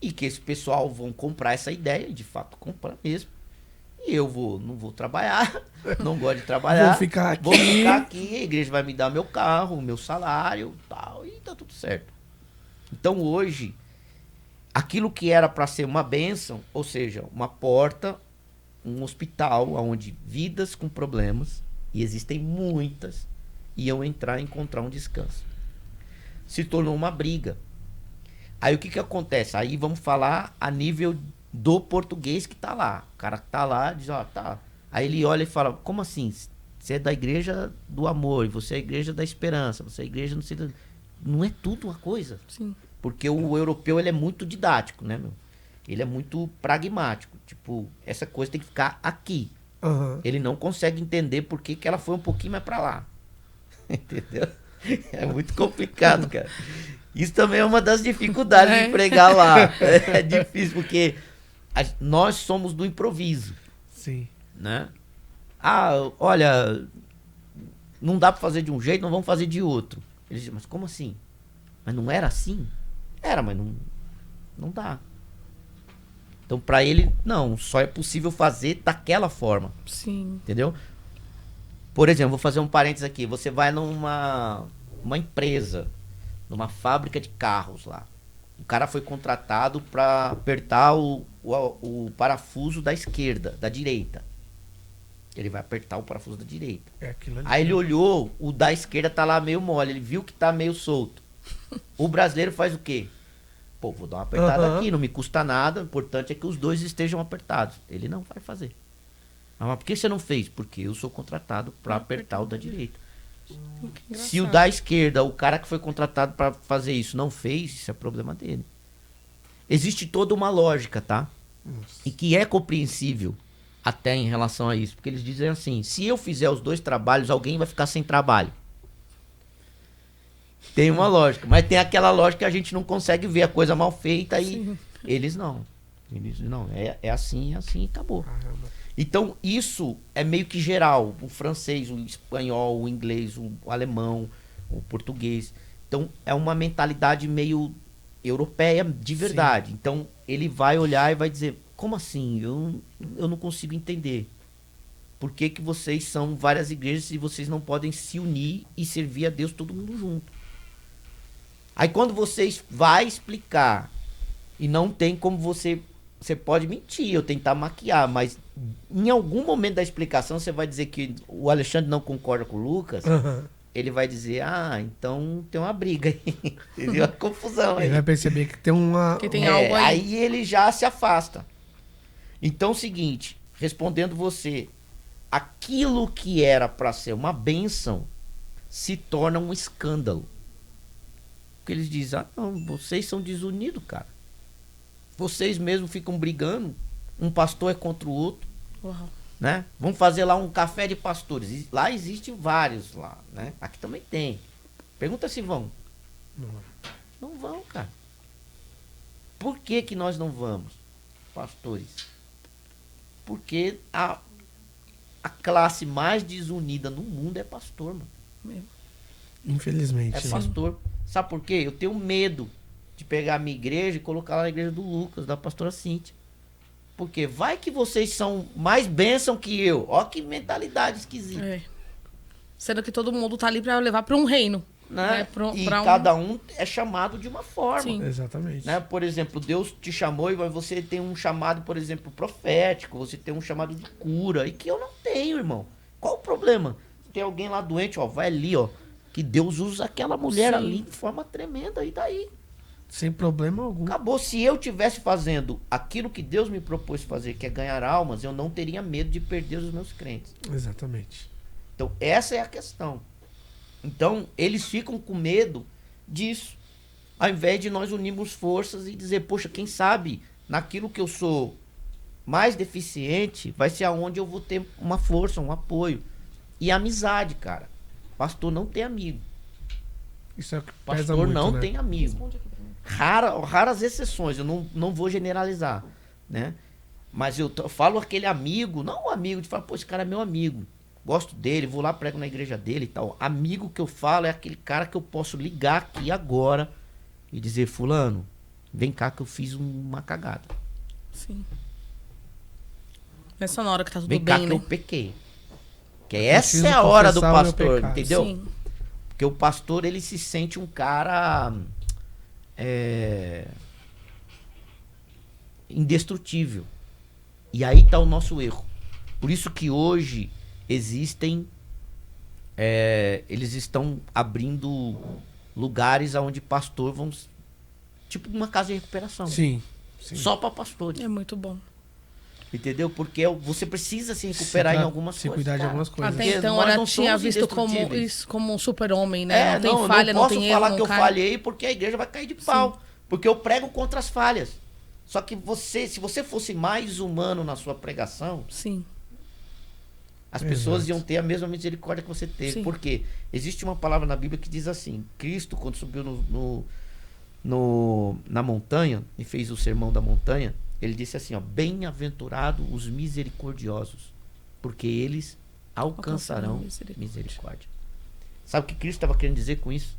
E que esse pessoal vão comprar essa ideia, e de fato comprar mesmo. E eu não vou trabalhar, não gosto de trabalhar. Vou ficar aqui. Vou ficar aqui, a igreja vai me dar meu carro, meu salário, tal, e tá tudo certo. Então hoje, aquilo que era para ser uma bênção, ou seja, uma porta, um hospital onde vidas com problemas, e existem muitas, iam entrar e encontrar um descanso. Se tornou uma briga. Aí o que acontece? Aí vamos falar a nível do português que tá lá. O cara que tá lá diz, ó, tá. Aí ele olha e fala, como assim? Você é da igreja do amor, e você é a igreja da esperança, você é a igreja não sei... Não é tudo uma coisa. Sim. Porque o europeu, ele é muito didático, né, meu? Ele é muito pragmático. Tipo, essa coisa tem que ficar aqui. Aham. Ele não consegue entender por que ela foi um pouquinho mais pra lá. Entendeu? É muito complicado, cara. Isso também é uma das dificuldades de pregar lá. É difícil, porque nós somos do improviso, Sim. né? Ah, olha, não dá pra fazer de um jeito, não vamos fazer de outro. Eles dizem, mas como assim? Mas não era assim? Era, mas não dá. Então, pra ele, não, só é possível fazer daquela forma. Sim. Entendeu? Por exemplo, vou fazer um parênteses aqui. Você vai numa empresa, numa fábrica de carros lá. O cara foi contratado para apertar o parafuso da esquerda, da direita. Ele vai apertar o parafuso da direita. É aquilo ali. Aí ele olhou, o da esquerda tá lá meio mole, ele viu que tá meio solto. O brasileiro faz o quê? Pô, vou dar uma apertada aqui, não me custa nada, o importante é que os dois estejam apertados. Ele não vai fazer. Mas por que você não fez? Porque eu sou contratado para apertar o da direita. Se o da esquerda, o cara que foi contratado para fazer isso, não fez, isso é problema dele. Existe toda uma lógica, tá? Nossa. E que é compreensível até em relação a isso. Porque eles dizem assim, se eu fizer os dois trabalhos, alguém vai ficar sem trabalho. Tem uma lógica. Mas tem aquela lógica que a gente não consegue ver a coisa mal feita e Sim. eles não. Eles não, é assim e acabou. Caramba. Então, isso é meio que geral. O francês, o espanhol, o inglês, o alemão, o português. Então, é uma mentalidade meio europeia de verdade. Sim. Então, ele vai olhar e vai dizer, como assim? Eu não consigo entender. Por que que vocês são várias igrejas e vocês não podem se unir e servir a Deus todo mundo junto? Aí, quando vocês vai explicar e não tem como você pode mentir ou tentar maquiar, mas em algum momento da explicação você vai dizer que o Alexandre não concorda com o Lucas, Aham. ele vai dizer, então tem uma briga aí, entendeu? A confusão aí. Ele vai perceber que tem uma... Que tem algo aí. Aí ele já se afasta. Então é o seguinte, respondendo você, aquilo que era para ser uma bênção se torna um escândalo. Porque eles dizem, não, vocês são desunidos, cara. Vocês mesmos ficam brigando, um pastor é contra o outro, Uau. né? Vamos fazer lá um café de pastores. Lá existem vários lá, né? Aqui também tem. Pergunta se vão. Não vão, cara. Por que que nós não vamos, pastores? Porque a classe mais desunida no mundo é pastor, mano. Meu. Infelizmente. É né? pastor. Sabe por quê? Eu tenho medo de pegar a minha igreja e colocar lá na igreja do Lucas, da pastora Cíntia. Porque vai que vocês são mais bênção que eu. Ó que mentalidade esquisita. É. Sendo que todo mundo tá ali pra levar pra um reino. Né? E Pra cada um é chamado de uma forma. Sim. Exatamente. Né? Por exemplo, Deus te chamou e você tem um chamado, por exemplo, profético, você tem um chamado de cura, e que eu não tenho, irmão. Qual o problema? Tem alguém lá doente, ó, vai ali, ó, que Deus usa aquela mulher Sim. ali de forma tremenda, e daí? Sem problema algum. Acabou. Se eu tivesse fazendo aquilo que Deus me propôs fazer, que é ganhar almas, eu não teria medo de perder os meus crentes. Exatamente. Então, essa é a questão. Então, eles ficam com medo disso. Ao invés de nós unirmos forças e dizer, poxa, quem sabe naquilo que eu sou mais deficiente, vai ser aonde eu vou ter uma força, um apoio. E amizade, cara. Pastor não tem amigo. Isso é o que pesa Pastor muito, não né? tem amigo. Responde aqui pra mim. Raras exceções, eu não vou generalizar, né? Mas eu falo aquele amigo, não um amigo de falar, pô, esse cara é meu amigo, gosto dele, vou lá, prego na igreja dele e tal. Amigo que eu falo é aquele cara que eu posso ligar aqui agora e dizer, fulano, vem cá que eu fiz uma cagada. Sim. Não é só na hora que tá tudo Vem bem, cá né? que eu pequei. Que preciso essa é a hora do confessar o meu pastor, pecado. entendeu? Sim. Porque o pastor, ele se sente um cara indestrutível. E aí tá o nosso erro. Por isso que hoje existem... eles estão abrindo lugares onde pastor vão... Tipo uma casa de recuperação. Sim. Sim. Só para pastores. É muito bom. Entendeu? Porque você precisa se recuperar em algumas se coisas. cuidar de cara. algumas coisas. Até Porque então nós ela não tinha somos visto como, indestrutíveis. isso, como um super-homem, né? Não tem eu falha, não não posso tem falar erro, que não eu cai. falhei porque a igreja vai cair de pau. Porque eu prego contra as falhas. Só que se você fosse mais humano na sua pregação, Sim. as pessoas Exato. iam ter a mesma misericórdia que você teve. Sim. Porque existe uma palavra na Bíblia que diz assim, Cristo, quando subiu na montanha e fez o sermão da montanha, ele disse assim, ó, bem-aventurados os misericordiosos, porque eles alcançarão misericórdia. Sabe o que Cristo estava querendo dizer com isso?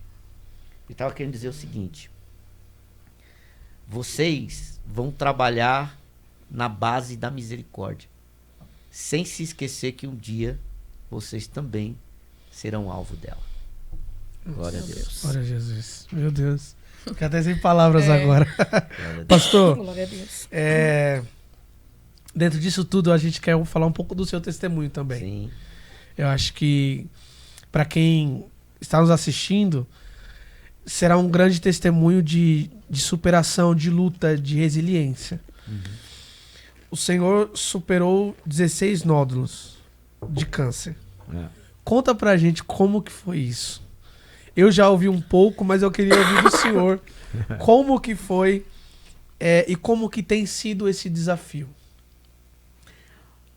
Ele estava querendo dizer o seguinte: vocês vão trabalhar na base da misericórdia, sem se esquecer que um dia vocês também serão alvo dela. Glória a Deus. Glória a Jesus. Meu Deus. Fiquei até sem palavras É. agora. Glória a Deus. Pastor, Glória a Deus. dentro disso tudo, a gente quer falar um pouco do seu testemunho também. Sim. Eu acho que, para quem está nos assistindo, será um grande testemunho de superação, de luta, de resiliência. O Senhor superou 16 nódulos de câncer. É. Conta pra gente como que foi isso. Eu já ouvi um pouco, mas eu queria ouvir do senhor como que foi e como que tem sido esse desafio.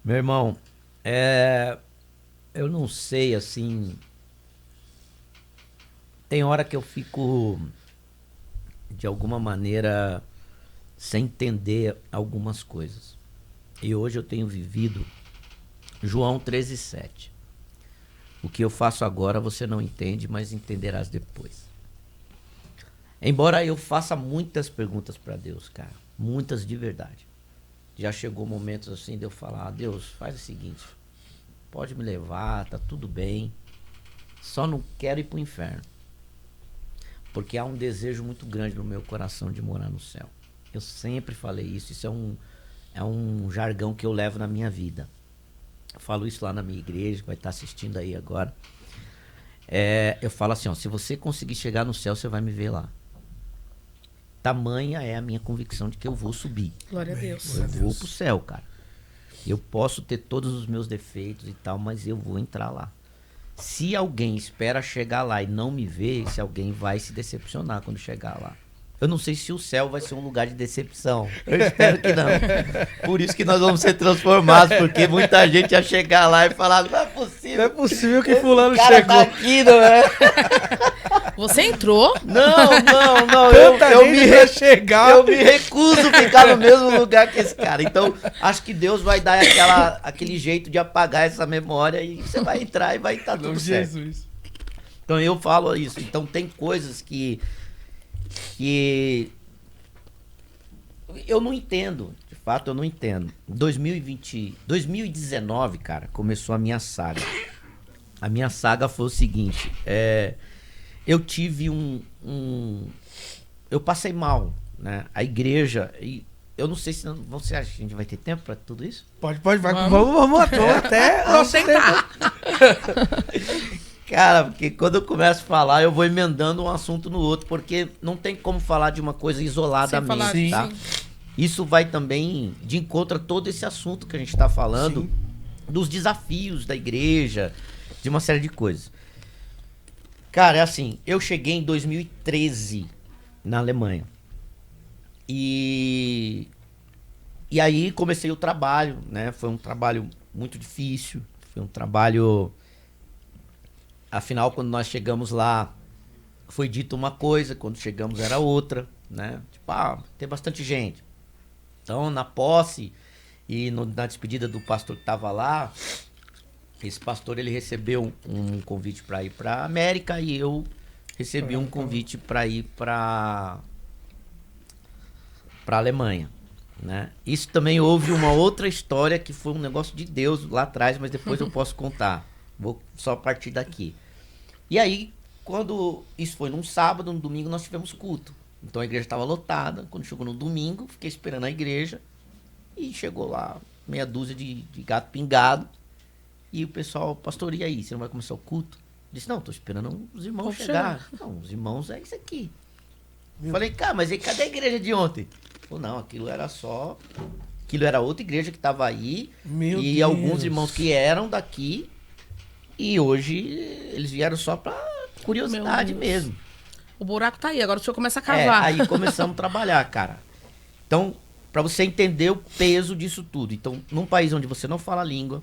Meu irmão, eu não sei, assim, tem hora que eu fico, de alguma maneira, sem entender algumas coisas. E hoje eu tenho vivido João 13:7. O que eu faço agora você não entende, mas entenderás depois. Embora eu faça muitas perguntas para Deus, cara, muitas de verdade. Já chegou momentos assim de eu falar, Deus, faz o seguinte, pode me levar, tá tudo bem, só não quero ir pro inferno. Porque há um desejo muito grande no meu coração de morar no céu. Eu sempre falei isso é um jargão que eu levo na minha vida. Eu falo isso lá na minha igreja, que vai estar assistindo aí agora. Eu falo assim, ó, se você conseguir chegar no céu, você vai me ver lá. Tamanha é a minha convicção de que eu vou subir. Glória a Deus. Eu vou pro céu, cara. Eu posso ter todos os meus defeitos e tal, mas eu vou entrar lá. Se alguém espera chegar lá e não me ver, esse alguém vai se decepcionar quando chegar lá. Eu não sei se o céu vai ser um lugar de decepção. Eu espero que não. Por isso que nós vamos ser transformados, porque muita gente ia chegar lá e falar, não é possível. Não é possível que fulano cara chegou. tá aqui, não é? Você entrou? Não. Tanta Eu gente pra chegar. Eu me recuso a ficar no mesmo lugar que esse cara. Então, acho que Deus vai dar aquele jeito de apagar essa memória e você vai entrar e vai estar tudo certo. Jesus. Então, eu falo isso. Então, tem coisas que eu não entendo. De fato, eu não entendo. 2019, cara, começou a minha saga. A minha saga foi o seguinte. Eu tive eu passei mal, né? A igreja... Eu não sei se você acha que a gente vai ter tempo para tudo isso? Pode, vai. Vamos até. Vamos tentar. Cara, porque quando eu começo a falar, eu vou emendando um assunto no outro, porque não tem como falar de uma coisa isoladamente, tá? Isso vai também de encontro a todo esse assunto que a gente tá falando, dos desafios da igreja, de uma série de coisas. Cara, é assim, eu cheguei em 2013 na Alemanha. E aí comecei o trabalho, né? Foi um trabalho muito difícil, foi um trabalho... Afinal, quando nós chegamos lá, foi dito uma coisa, quando chegamos era outra, né? Tipo, tem bastante gente. Então, na posse e na despedida do pastor que estava lá, esse pastor ele recebeu um convite para ir para a América e eu recebi um convite para ir para a Alemanha, né? Isso também houve uma outra história que foi um negócio de Deus lá atrás, mas depois eu posso contar. Vou só partir daqui. E aí, quando isso foi num sábado, no domingo nós tivemos culto. Então a igreja estava lotada. Quando chegou no domingo, fiquei esperando a igreja. E chegou lá meia dúzia de gato pingado. E o pessoal, pastor, e aí? Você não vai começar o culto? Disse, não, tô esperando os irmãos chegar. Não, os irmãos é isso aqui. Falei, cara, mas aí cadê a igreja de ontem? Falei, não, aquilo era outra igreja que estava aí. Meu e Deus. Alguns irmãos que eram daqui. E hoje eles vieram só pra curiosidade mesmo. O buraco tá aí, agora o senhor começa a cavar. Aí começamos a trabalhar, cara. Então, pra você entender o peso disso tudo. Então, num país onde você não fala a língua,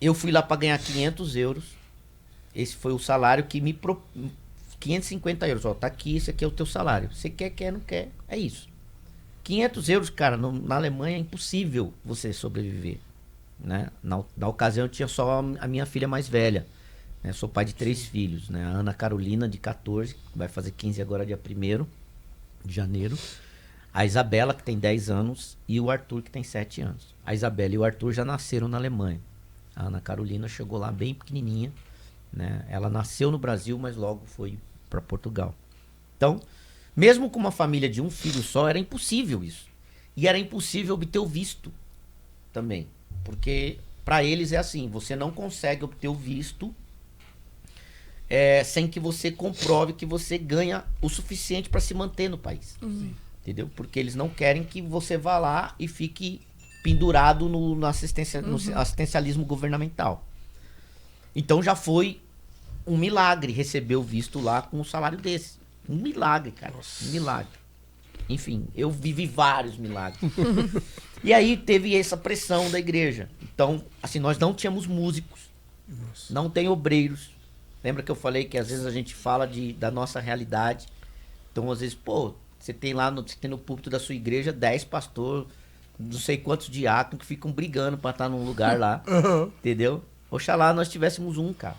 eu fui lá pra ganhar 500 euros. Esse foi o salário que me... 550 euros, ó, tá aqui, esse aqui é o teu salário. Você quer, não quer, é isso. 500 euros, cara, na Alemanha é impossível você sobreviver. Né? Na ocasião eu tinha só a minha filha mais velha, né? Sou pai de 3 filhos, né? A Ana Carolina de 14, vai fazer 15 agora dia 1º de janeiro, a Isabela que tem 10 anos e o Arthur que tem 7 anos. A Isabela e o Arthur já nasceram na Alemanha. A Ana Carolina chegou lá bem pequenininha, né? Ela nasceu no Brasil, mas logo foi para Portugal. Então, mesmo com uma família de um filho só, era impossível isso. E era impossível obter o visto também. Porque para eles é assim, você não consegue obter o visto sem que você comprove que você ganha o suficiente para se manter no país. Entendeu? Porque eles não querem que você vá lá e fique pendurado no assistencialismo governamental. Então já foi um milagre receber o visto lá com um salário desse. Um milagre, cara. Nossa. Um milagre. Enfim, eu vivi vários milagres. E aí teve essa pressão da igreja. Então, assim, nós não tínhamos músicos. Nossa. Não tem obreiros. Lembra que eu falei que às vezes a gente fala da nossa realidade. Então, às vezes, você tem lá você tem no púlpito da sua igreja 10 pastores, não sei quantos diáconos que ficam brigando pra estar num lugar lá. Entendeu? Oxalá nós tivéssemos um, cara.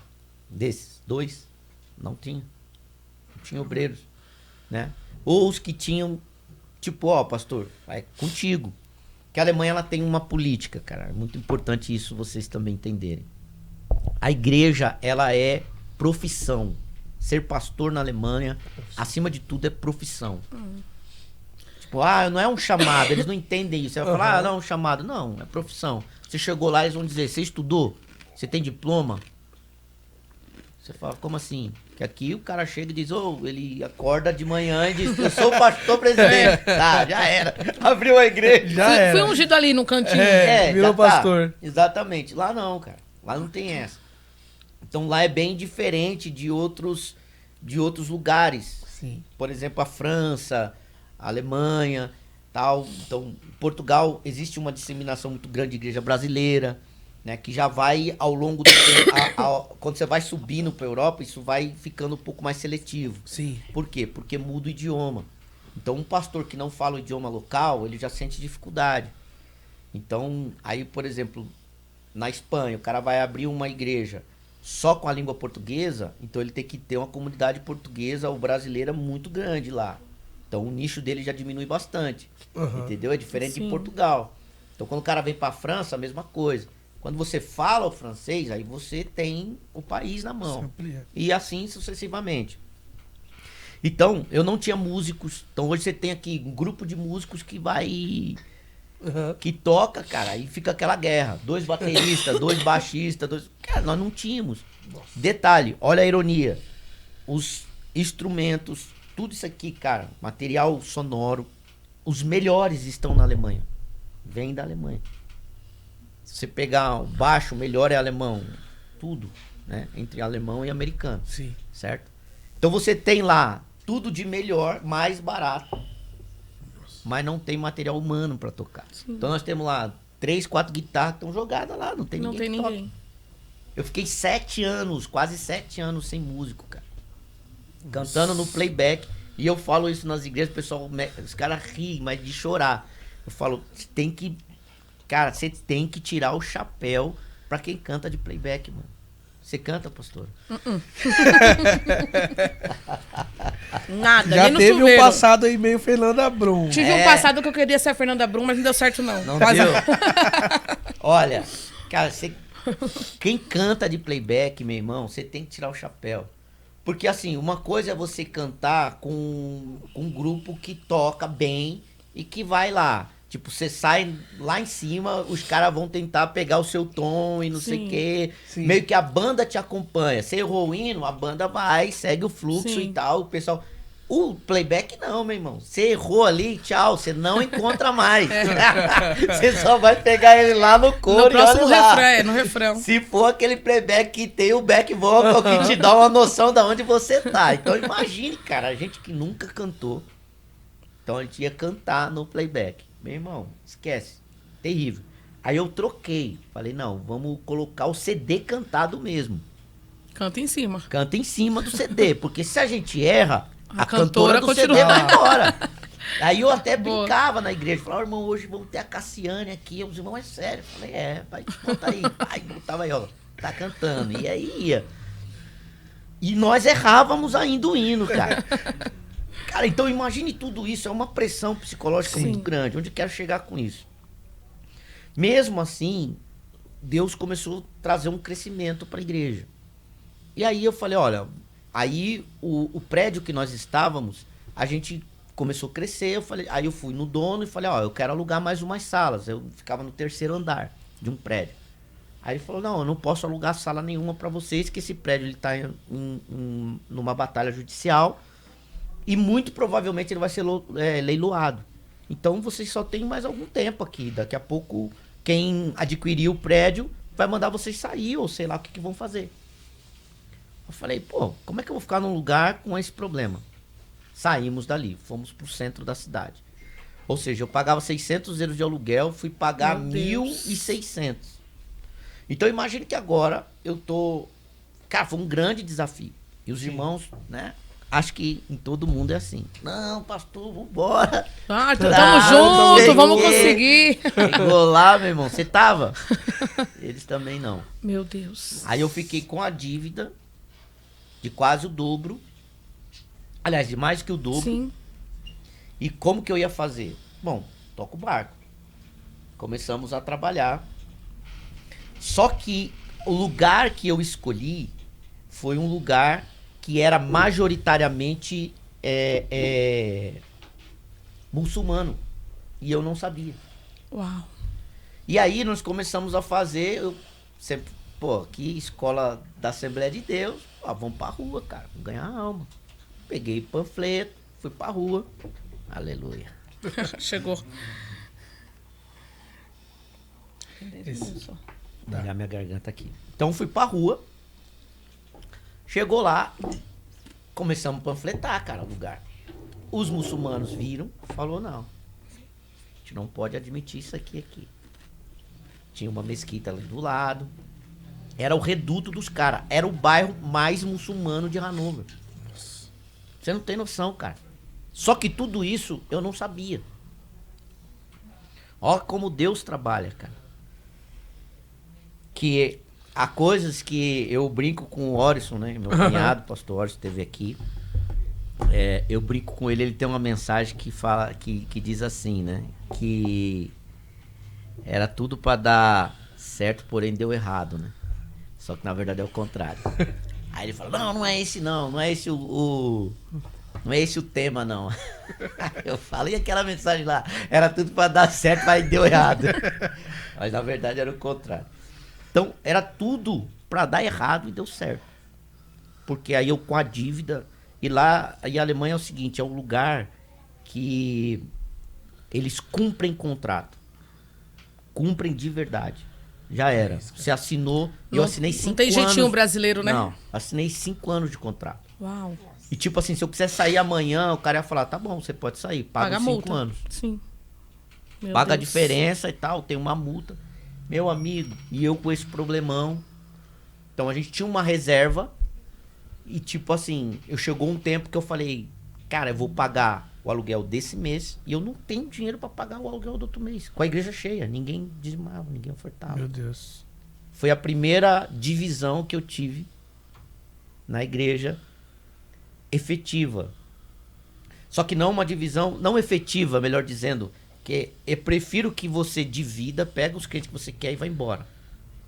Desses, 2. Não tinha. Não tinha obreiros, né? Ou os que tinham, tipo, pastor, vai contigo. Que a Alemanha ela tem uma política, cara. É muito importante isso vocês também entenderem. A igreja, ela é profissão. Ser pastor na Alemanha, acima de tudo, é profissão. Tipo, não é um chamado. Eles não entendem isso. Você vai falar, não é um chamado. Não, é profissão. Você chegou lá, eles vão dizer, você estudou? Você tem diploma? Você fala, como assim? Que aqui o cara chega e diz, ele acorda de manhã e diz, eu sou pastor presidente. Tá, já era. Abriu a igreja. Fui ungido ali no cantinho. Virou pastor. Exatamente. Lá não, cara. Lá não tem essa. Então lá é bem diferente de outros lugares. Sim. Por exemplo, a França, a Alemanha, tal. Então, em Portugal existe uma disseminação muito grande de igreja brasileira. Né, que já vai ao longo do tempo, quando você vai subindo para a Europa, isso vai ficando um pouco mais seletivo. Sim. Por quê? Porque muda o idioma. Então, um pastor que não fala o idioma local, ele já sente dificuldade. Então, aí, por exemplo, na Espanha, o cara vai abrir uma igreja só com a língua portuguesa, então ele tem que ter uma comunidade portuguesa ou brasileira muito grande lá. Então, o nicho dele já diminui bastante. Entendeu? É diferente de Portugal. Então, quando o cara vem para a França, a mesma coisa. Quando você fala o francês, aí você tem o país na mão. E assim sucessivamente. Então, eu não tinha músicos. Então, hoje você tem aqui um grupo de músicos que vai que toca, cara, e fica aquela guerra. 2 bateristas, 2 baixistas, Cara, nós não tínhamos. Detalhe, olha a ironia. Os instrumentos, tudo isso aqui, cara, material sonoro, os melhores estão na Alemanha. Vem da Alemanha. Se você pegar o baixo, o melhor é alemão. Tudo, né? Entre alemão e americano. Sim. Certo? Então você tem lá tudo de melhor, mais barato. Mas não tem material humano pra tocar. Sim. Então nós temos lá 3, 4 guitarras que estão jogadas lá, não tem Não ninguém. tem ninguém. Eu fiquei 7 anos, quase 7 anos sem músico, cara. Cantando no playback. E eu falo isso nas igrejas, o pessoal, os caras riem, mas de chorar. Eu falo, cara, você tem que tirar o chapéu pra quem canta de playback, mano. Você canta, pastor? Nada, Já nem no teve um chuveiro. passado aí meio Fernanda Brum. Tive um passado que eu queria ser a Fernanda Brum, mas não deu certo não. Não Quase. deu? Olha, cara, quem canta de playback, meu irmão, você tem que tirar o chapéu. Porque assim, uma coisa é você cantar com um grupo que toca bem e que vai lá. Tipo, você sai lá em cima, os caras vão tentar pegar o seu tom e não sei o quê. Sim. Meio que a banda te acompanha. Você errou o hino, a banda vai, segue o fluxo Sim. e tal. O pessoal... O playback não, meu irmão. Você errou ali, tchau, você não encontra mais. Você só vai pegar ele lá no coro No próximo e olha lá. refrão, no refrão. Se for aquele playback que tem o back vocal que te dá uma noção de onde você tá. Então imagine, cara, a gente que nunca cantou. Então a gente ia cantar no playback. Meu irmão, esquece. Terrível. Aí eu troquei. Falei, não, vamos colocar o CD cantado mesmo. Canta em cima. Canta em cima do CD. Porque se a gente erra, A a cantora do continua. CD vai embora. Aí eu até Boa. brincava na igreja. Falava, irmão, hoje vamos ter a Cassiane aqui. Os irmãos, é sério. Eu falei, pai, conta aí. Aí botava aí, ó. Tá cantando. E aí ia. E nós errávamos ainda o hino, cara. Cara, então imagine tudo isso. É uma pressão psicológica Sim. muito grande. Onde eu quero chegar com isso? Mesmo assim, Deus começou a trazer um crescimento para a igreja. E aí eu falei, olha, aí o prédio que nós estávamos, a gente começou a crescer. Aí eu fui no dono e falei, ó, eu quero alugar mais umas salas. Eu ficava no 3º andar de um prédio. Aí ele falou, não, eu não posso alugar sala nenhuma para vocês, que esse prédio ele tá numa batalha judicial e muito provavelmente ele vai ser leiloado. Então vocês só tem mais algum tempo aqui. Daqui a pouco quem adquirir o prédio vai mandar vocês sair ou sei lá o que vão fazer. Eu falei, pô, como é que eu vou ficar num lugar com esse problema? Saímos dali, fomos pro centro da cidade. Ou seja, eu pagava 600 euros de aluguel, fui pagar Meu Deus. 1.600. Então imagine que agora eu tô... Cara, foi um grande desafio. E os irmãos, né? Acho que em todo mundo é assim. Não, pastor, vambora. Ah, Tá, tamo não sei junto, vamos o quê. conseguir. Chegou lá, meu irmão. Você tava? Eles também não. Meu Deus. Aí eu fiquei com a dívida de quase o dobro. Aliás, de mais que o dobro. Sim. E como que eu ia fazer? Bom, toca o barco. Começamos a trabalhar. Só que o lugar que eu escolhi foi um lugar que era majoritariamente muçulmano. E eu não sabia. Uau. E aí nós começamos a fazer, eu sempre, pô, aqui escola da Assembleia de Deus, vamos pra rua, cara, vamos ganhar alma. Peguei panfleto, fui pra rua. Aleluia. Chegou. Vou pegar minha garganta aqui. Então fui pra rua. Chegou lá, começamos a panfletar, cara, o lugar. Os muçulmanos viram, falou, não, a gente não pode admitir isso aqui. Tinha uma mesquita ali do lado. Era o reduto dos caras. Era o bairro mais muçulmano de Hannover. Você não tem noção, cara. Só que tudo isso eu não sabia. Olha como Deus trabalha, cara. Que há coisas que eu brinco com o Orison, né? Meu cunhado, pastor Orison, esteve aqui. Eu brinco com ele, ele tem uma mensagem que fala, que diz assim, né? Que era tudo pra dar certo, porém deu errado, né? Só que na verdade é o contrário. Aí ele fala, não é esse não é esse o Não é esse o tema, não. Eu falei aquela mensagem lá, era tudo pra dar certo, mas deu errado. Mas na verdade era o contrário. Então, era tudo pra dar errado e deu certo. Porque aí eu com a dívida... E lá, e a Alemanha é o seguinte, é um lugar que eles cumprem contrato. Cumprem de verdade. Já era. Você assinou, eu assinei 5 anos. Não tem jeitinho brasileiro, né? Não, assinei 5 anos de contrato. Uau. E tipo assim, se eu quiser sair amanhã, o cara ia falar, tá bom, você pode sair, paga Paga a 5 multa. anos. Sim. Meu Paga a Deus. diferença e tal, tem uma multa. Meu amigo, e eu com esse problemão. Então a gente tinha uma reserva. E tipo assim, chegou um tempo que eu falei, cara, eu vou pagar o aluguel desse mês e eu não tenho dinheiro pra pagar o aluguel do outro mês. Com a igreja cheia, ninguém dizimava, ninguém ofertava. Meu Deus. Foi a primeira divisão que eu tive na igreja efetiva. Só que não uma divisão, não efetiva, melhor dizendo, que eu prefiro que você divida, pega os clientes que você quer e vai embora.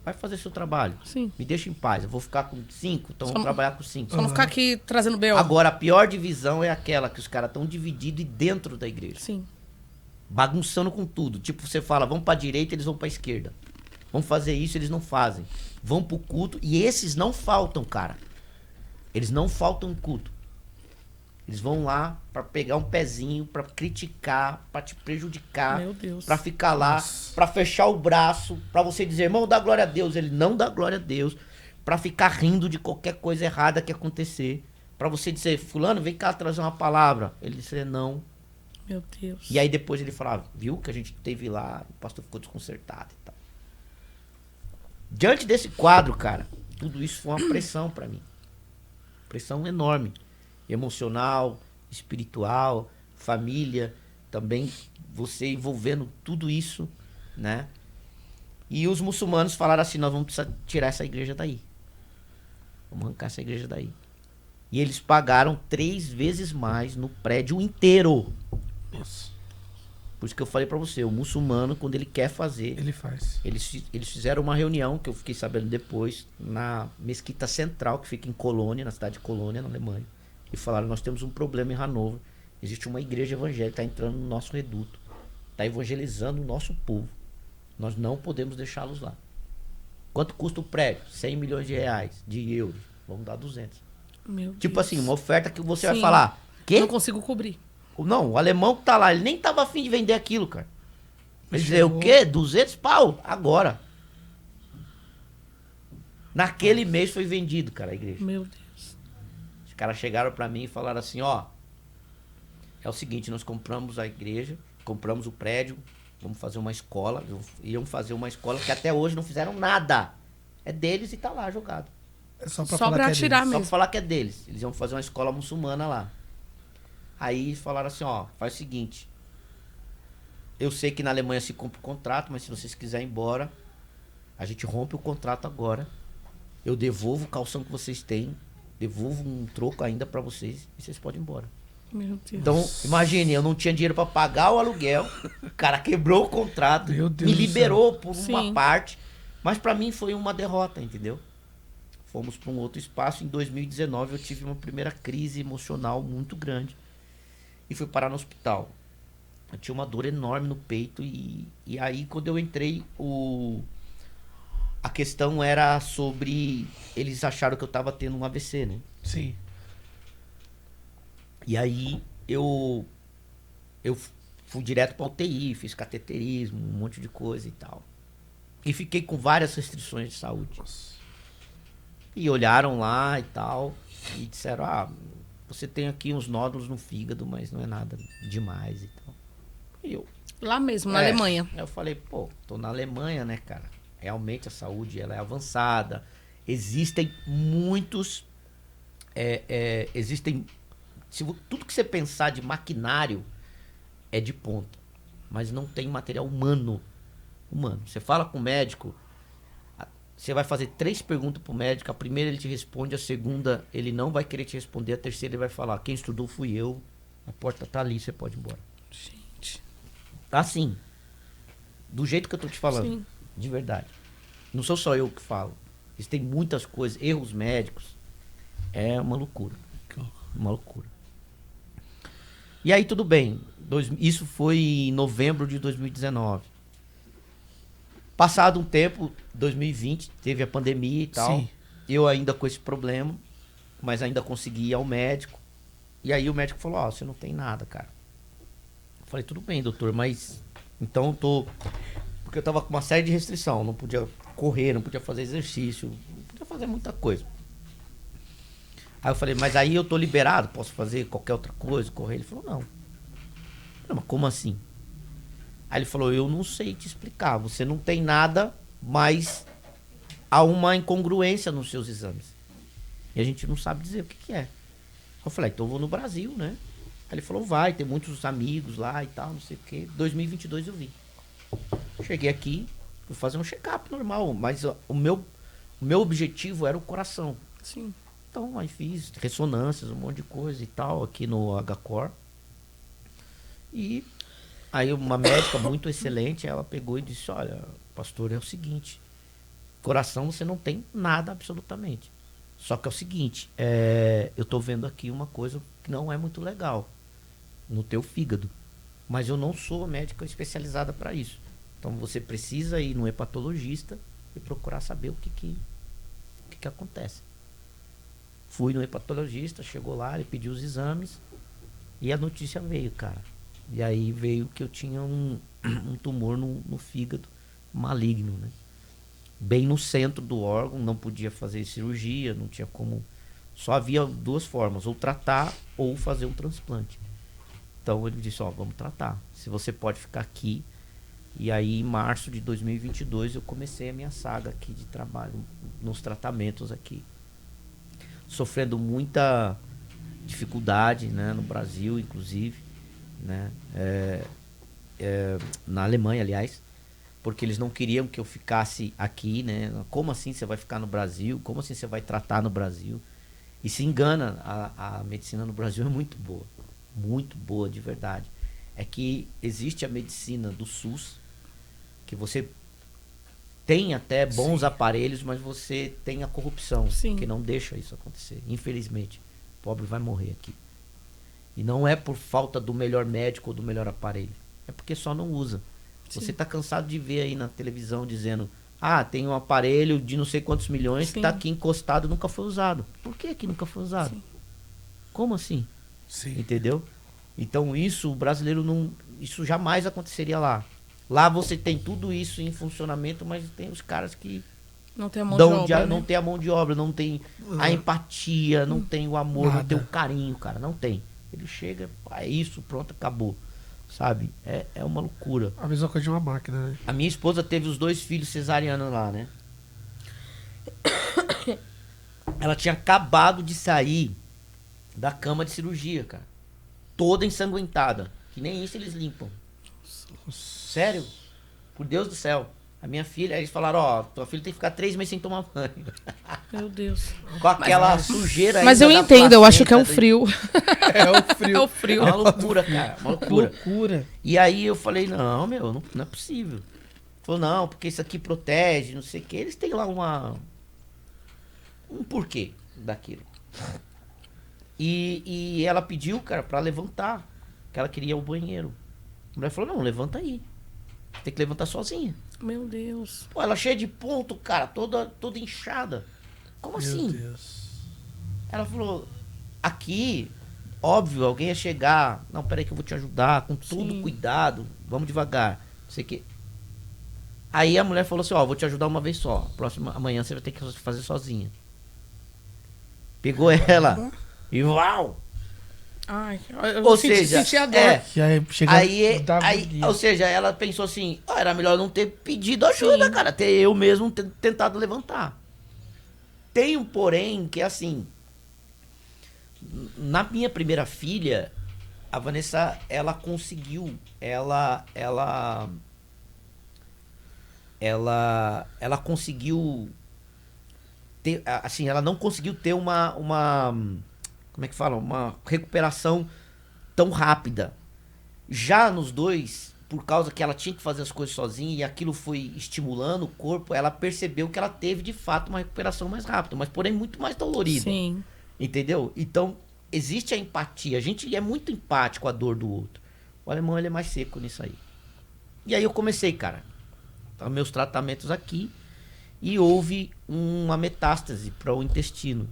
Vai fazer seu trabalho. Sim. Me deixa em paz. Eu vou ficar com 5, então vou trabalhar com 5. Só não ficar aqui trazendo B.O. Agora, a pior divisão é aquela que os caras estão divididos e dentro da igreja. Sim. Bagunçando com tudo. Tipo, você fala, vamos pra direita, eles vão pra esquerda. Vamos fazer isso, eles não fazem. Vão pro culto e esses não faltam, cara. Eles não faltam em culto. Eles vão lá pra pegar um pezinho, pra criticar, pra te prejudicar. Meu Deus. Pra ficar lá, pra fechar o braço, pra você dizer, irmão, dá glória a Deus. Ele não dá glória a Deus. Pra ficar rindo de qualquer coisa errada que acontecer. Pra você dizer, fulano, vem cá trazer uma palavra. Ele disse, não. Meu Deus. E aí depois ele falava, viu que a gente teve lá, o pastor ficou desconcertado e tal. Diante desse quadro, cara, tudo isso foi uma pressão pra mim. Pressão enorme. Emocional, espiritual, família, também você envolvendo tudo isso, né? E os muçulmanos falaram assim, nós vamos precisar tirar essa igreja daí. Vamos arrancar essa igreja daí. E eles pagaram 3 vezes mais no prédio inteiro. Nossa. Por isso que eu falei pra você, o muçulmano, quando ele quer fazer... Ele faz. Eles fizeram uma reunião, que eu fiquei sabendo depois, na Mesquita Central, que fica em Colônia, na cidade de Colônia, na Alemanha. E falaram, nós temos um problema em Hannover. Existe uma igreja evangélica que está entrando no nosso reduto. Está evangelizando o nosso povo. Nós não podemos deixá-los lá. Quanto custa o prédio? 100 milhões de reais, de euros. Vamos dar 200. Meu Tipo Deus. assim, uma oferta que você vai Sim. falar, quê? Não consigo cobrir. Não, o alemão que tá lá, ele nem tava afim de vender aquilo, cara. Ele dizia, Chegou. o quê? 200 pau? Agora. Naquele mês foi vendido, cara, a igreja. Meu Deus. Os caras chegaram pra mim e falaram assim, ó, é o seguinte, nós compramos a igreja, compramos o prédio, vamos fazer uma escola, iam fazer uma escola que até hoje não fizeram nada. É deles e tá lá jogado. É só pra, Só falar pra que é atirar deles. Só mesmo. pra falar que é deles. Eles iam fazer uma escola muçulmana lá. Aí falaram assim, ó, faz o seguinte, eu sei que na Alemanha se cumpre o contrato, mas se vocês quiserem ir embora, a gente rompe o contrato agora. Eu devolvo o calção que vocês têm, devolvo um troco ainda pra vocês e vocês podem ir embora. Meu Deus. Então, imagine, eu não tinha dinheiro pra pagar o aluguel, o cara quebrou o contrato, Meu Deus me do liberou por Sim. uma parte, mas pra mim foi uma derrota, entendeu? Fomos pra um outro espaço, em 2019 eu tive uma primeira crise emocional muito grande e fui parar no hospital. Eu tinha uma dor enorme no peito e aí quando eu entrei, a questão era sobre, eles acharam que eu tava tendo um AVC, né? Sim. E aí eu fui direto pra UTI, fiz cateterismo, um monte de coisa e tal. E fiquei com várias restrições de saúde. E olharam lá e tal, e disseram, você tem aqui uns nódulos no fígado, mas não é nada demais e tal. E eu... Lá mesmo, na Alemanha. Aí eu falei, pô, tô na Alemanha, né, cara? Realmente a saúde, ela é avançada. Existem muitos... existem... tudo que você pensar de maquinário é de ponta. Mas não tem material humano. Você fala com o médico, você vai fazer 3 perguntas pro médico, a primeira ele te responde, a segunda ele não vai querer te responder, a terceira ele vai falar, quem estudou fui eu, a porta tá ali, você pode ir embora. Gente. Assim, do jeito que eu tô te falando, Sim. de verdade. Não sou só eu que falo. Existem muitas coisas, erros médicos. É uma loucura. Uma loucura. E aí tudo bem. Isso foi em novembro de 2019. Passado um tempo, 2020, teve a pandemia e tal. Sim. Eu ainda com esse problema, mas ainda consegui ir ao médico. E aí o médico falou, ó, você não tem nada, cara. Eu falei, tudo bem, doutor, mas... Então eu tô... Porque eu tava com uma série de restrição. Não podia correr, não podia fazer exercício, não podia fazer muita coisa. Aí eu falei, mas aí eu tô liberado, posso fazer qualquer outra coisa, correr? Ele falou, não. Não, mas como assim? Aí ele falou, eu não sei te explicar, você não tem nada, mas há uma incongruência nos seus exames. E a gente não sabe dizer o que que é. Eu falei, então eu vou no Brasil, né? Aí ele falou, vai, tem muitos amigos lá e tal, não sei o quê. 2022 eu vim. Cheguei aqui, fui fazer um check-up normal, mas o meu objetivo era o coração. Sim. Então, aí fiz ressonâncias, um monte de coisa e tal, aqui no HCOR. E aí uma médica muito excelente, ela pegou e disse, olha, pastor, é o seguinte, coração você não tem nada absolutamente. Só que é o seguinte, eu tô vendo aqui uma coisa que não é muito legal no teu fígado. Mas eu não sou médica especializada para isso. Então você precisa ir no hepatologista e procurar saber o que acontece. Fui no hepatologista, chegou lá, ele pediu os exames e a notícia veio, cara. E aí veio que eu tinha um tumor no fígado maligno, né? Bem no centro do órgão, não podia fazer cirurgia, não tinha como... Só havia duas formas, ou tratar ou fazer um transplante. Então ele disse, ó, vamos tratar. Se você pode ficar aqui. E aí em março de 2022 eu comecei a minha saga aqui de trabalho, nos tratamentos aqui. Sofrendo muita dificuldade, né, no Brasil, inclusive, né, na Alemanha, aliás, porque eles não queriam que eu ficasse aqui, né? Como assim você vai ficar no Brasil? Como assim você vai tratar no Brasil? E se engana, a medicina no Brasil é muito boa de verdade. É que existe a medicina do SUS, que você tem até bons aparelhos, mas você tem a corrupção, que não deixa isso acontecer. Infelizmente, o pobre vai morrer aqui. E não é por falta do melhor médico ou do melhor aparelho. É porque só não usa. Sim. Você está cansado de ver aí na televisão dizendo, tem um aparelho de não sei quantos milhões que está aqui encostado, nunca foi usado. Por que nunca foi usado? Sim. Como assim? Sim. Entendeu? Então isso, o brasileiro não... Isso jamais aconteceria lá. Lá você tem tudo isso em funcionamento, mas tem os caras que não tem a mão de obra, não tem a mão de obra, não tem a empatia, não tem o amor, não tem o carinho, cara, não tem. Ele chega, é isso, pronto, acabou. Sabe? É uma loucura. A mesma coisa de uma máquina, né? A minha esposa teve os 2 filhos cesarianos lá, né? Ela tinha acabado de sair da cama de cirurgia, cara. Toda ensanguentada. Que nem isso eles limpam. Sério? Por Deus do céu. A minha filha, eles falaram, tua filha tem que ficar 3 meses sem tomar banho. Meu Deus. Com aquela sujeira. Mas eu entendo, eu acho que é o frio. É o frio. É o frio. É uma loucura, cara. Uma loucura. Loucura. E aí eu falei, não, meu, não é possível. Falou, não, porque isso aqui protege, não sei o que. Eles têm lá um porquê daquilo. E ela pediu, cara, pra levantar. Que ela queria o banheiro. A mulher falou, não, levanta aí. Tem que levantar sozinha. Meu Deus. Pô, ela cheia de ponto, cara, toda inchada. Como assim? Meu Deus. Ela falou, aqui, óbvio, alguém ia chegar. Não, peraí que eu vou te ajudar, com todo cuidado. Vamos devagar. Não sei o que. Aí a mulher falou assim, vou te ajudar uma vez só. Amanhã você vai ter que fazer sozinha. Pegou ela e uau! Ai, ou seja, ou seja, ela pensou assim, era melhor não ter pedido ajuda, cara, ter eu mesmo tentado levantar. Tem um porém que assim, na minha primeira filha, a Vanessa, ela conseguiu, ela conseguiu ter, assim, ela não conseguiu ter uma como é que fala? Uma recuperação tão rápida. Já nos 2, por causa que ela tinha que fazer as coisas sozinha e aquilo foi estimulando o corpo, ela percebeu que ela teve de fato uma recuperação mais rápida, mas porém muito mais dolorida. Sim. Entendeu? Então, existe a empatia. A gente é muito empático à dor do outro. O alemão, ele é mais seco nisso aí. E aí eu comecei, cara, meus tratamentos aqui, e houve uma metástase para o intestino.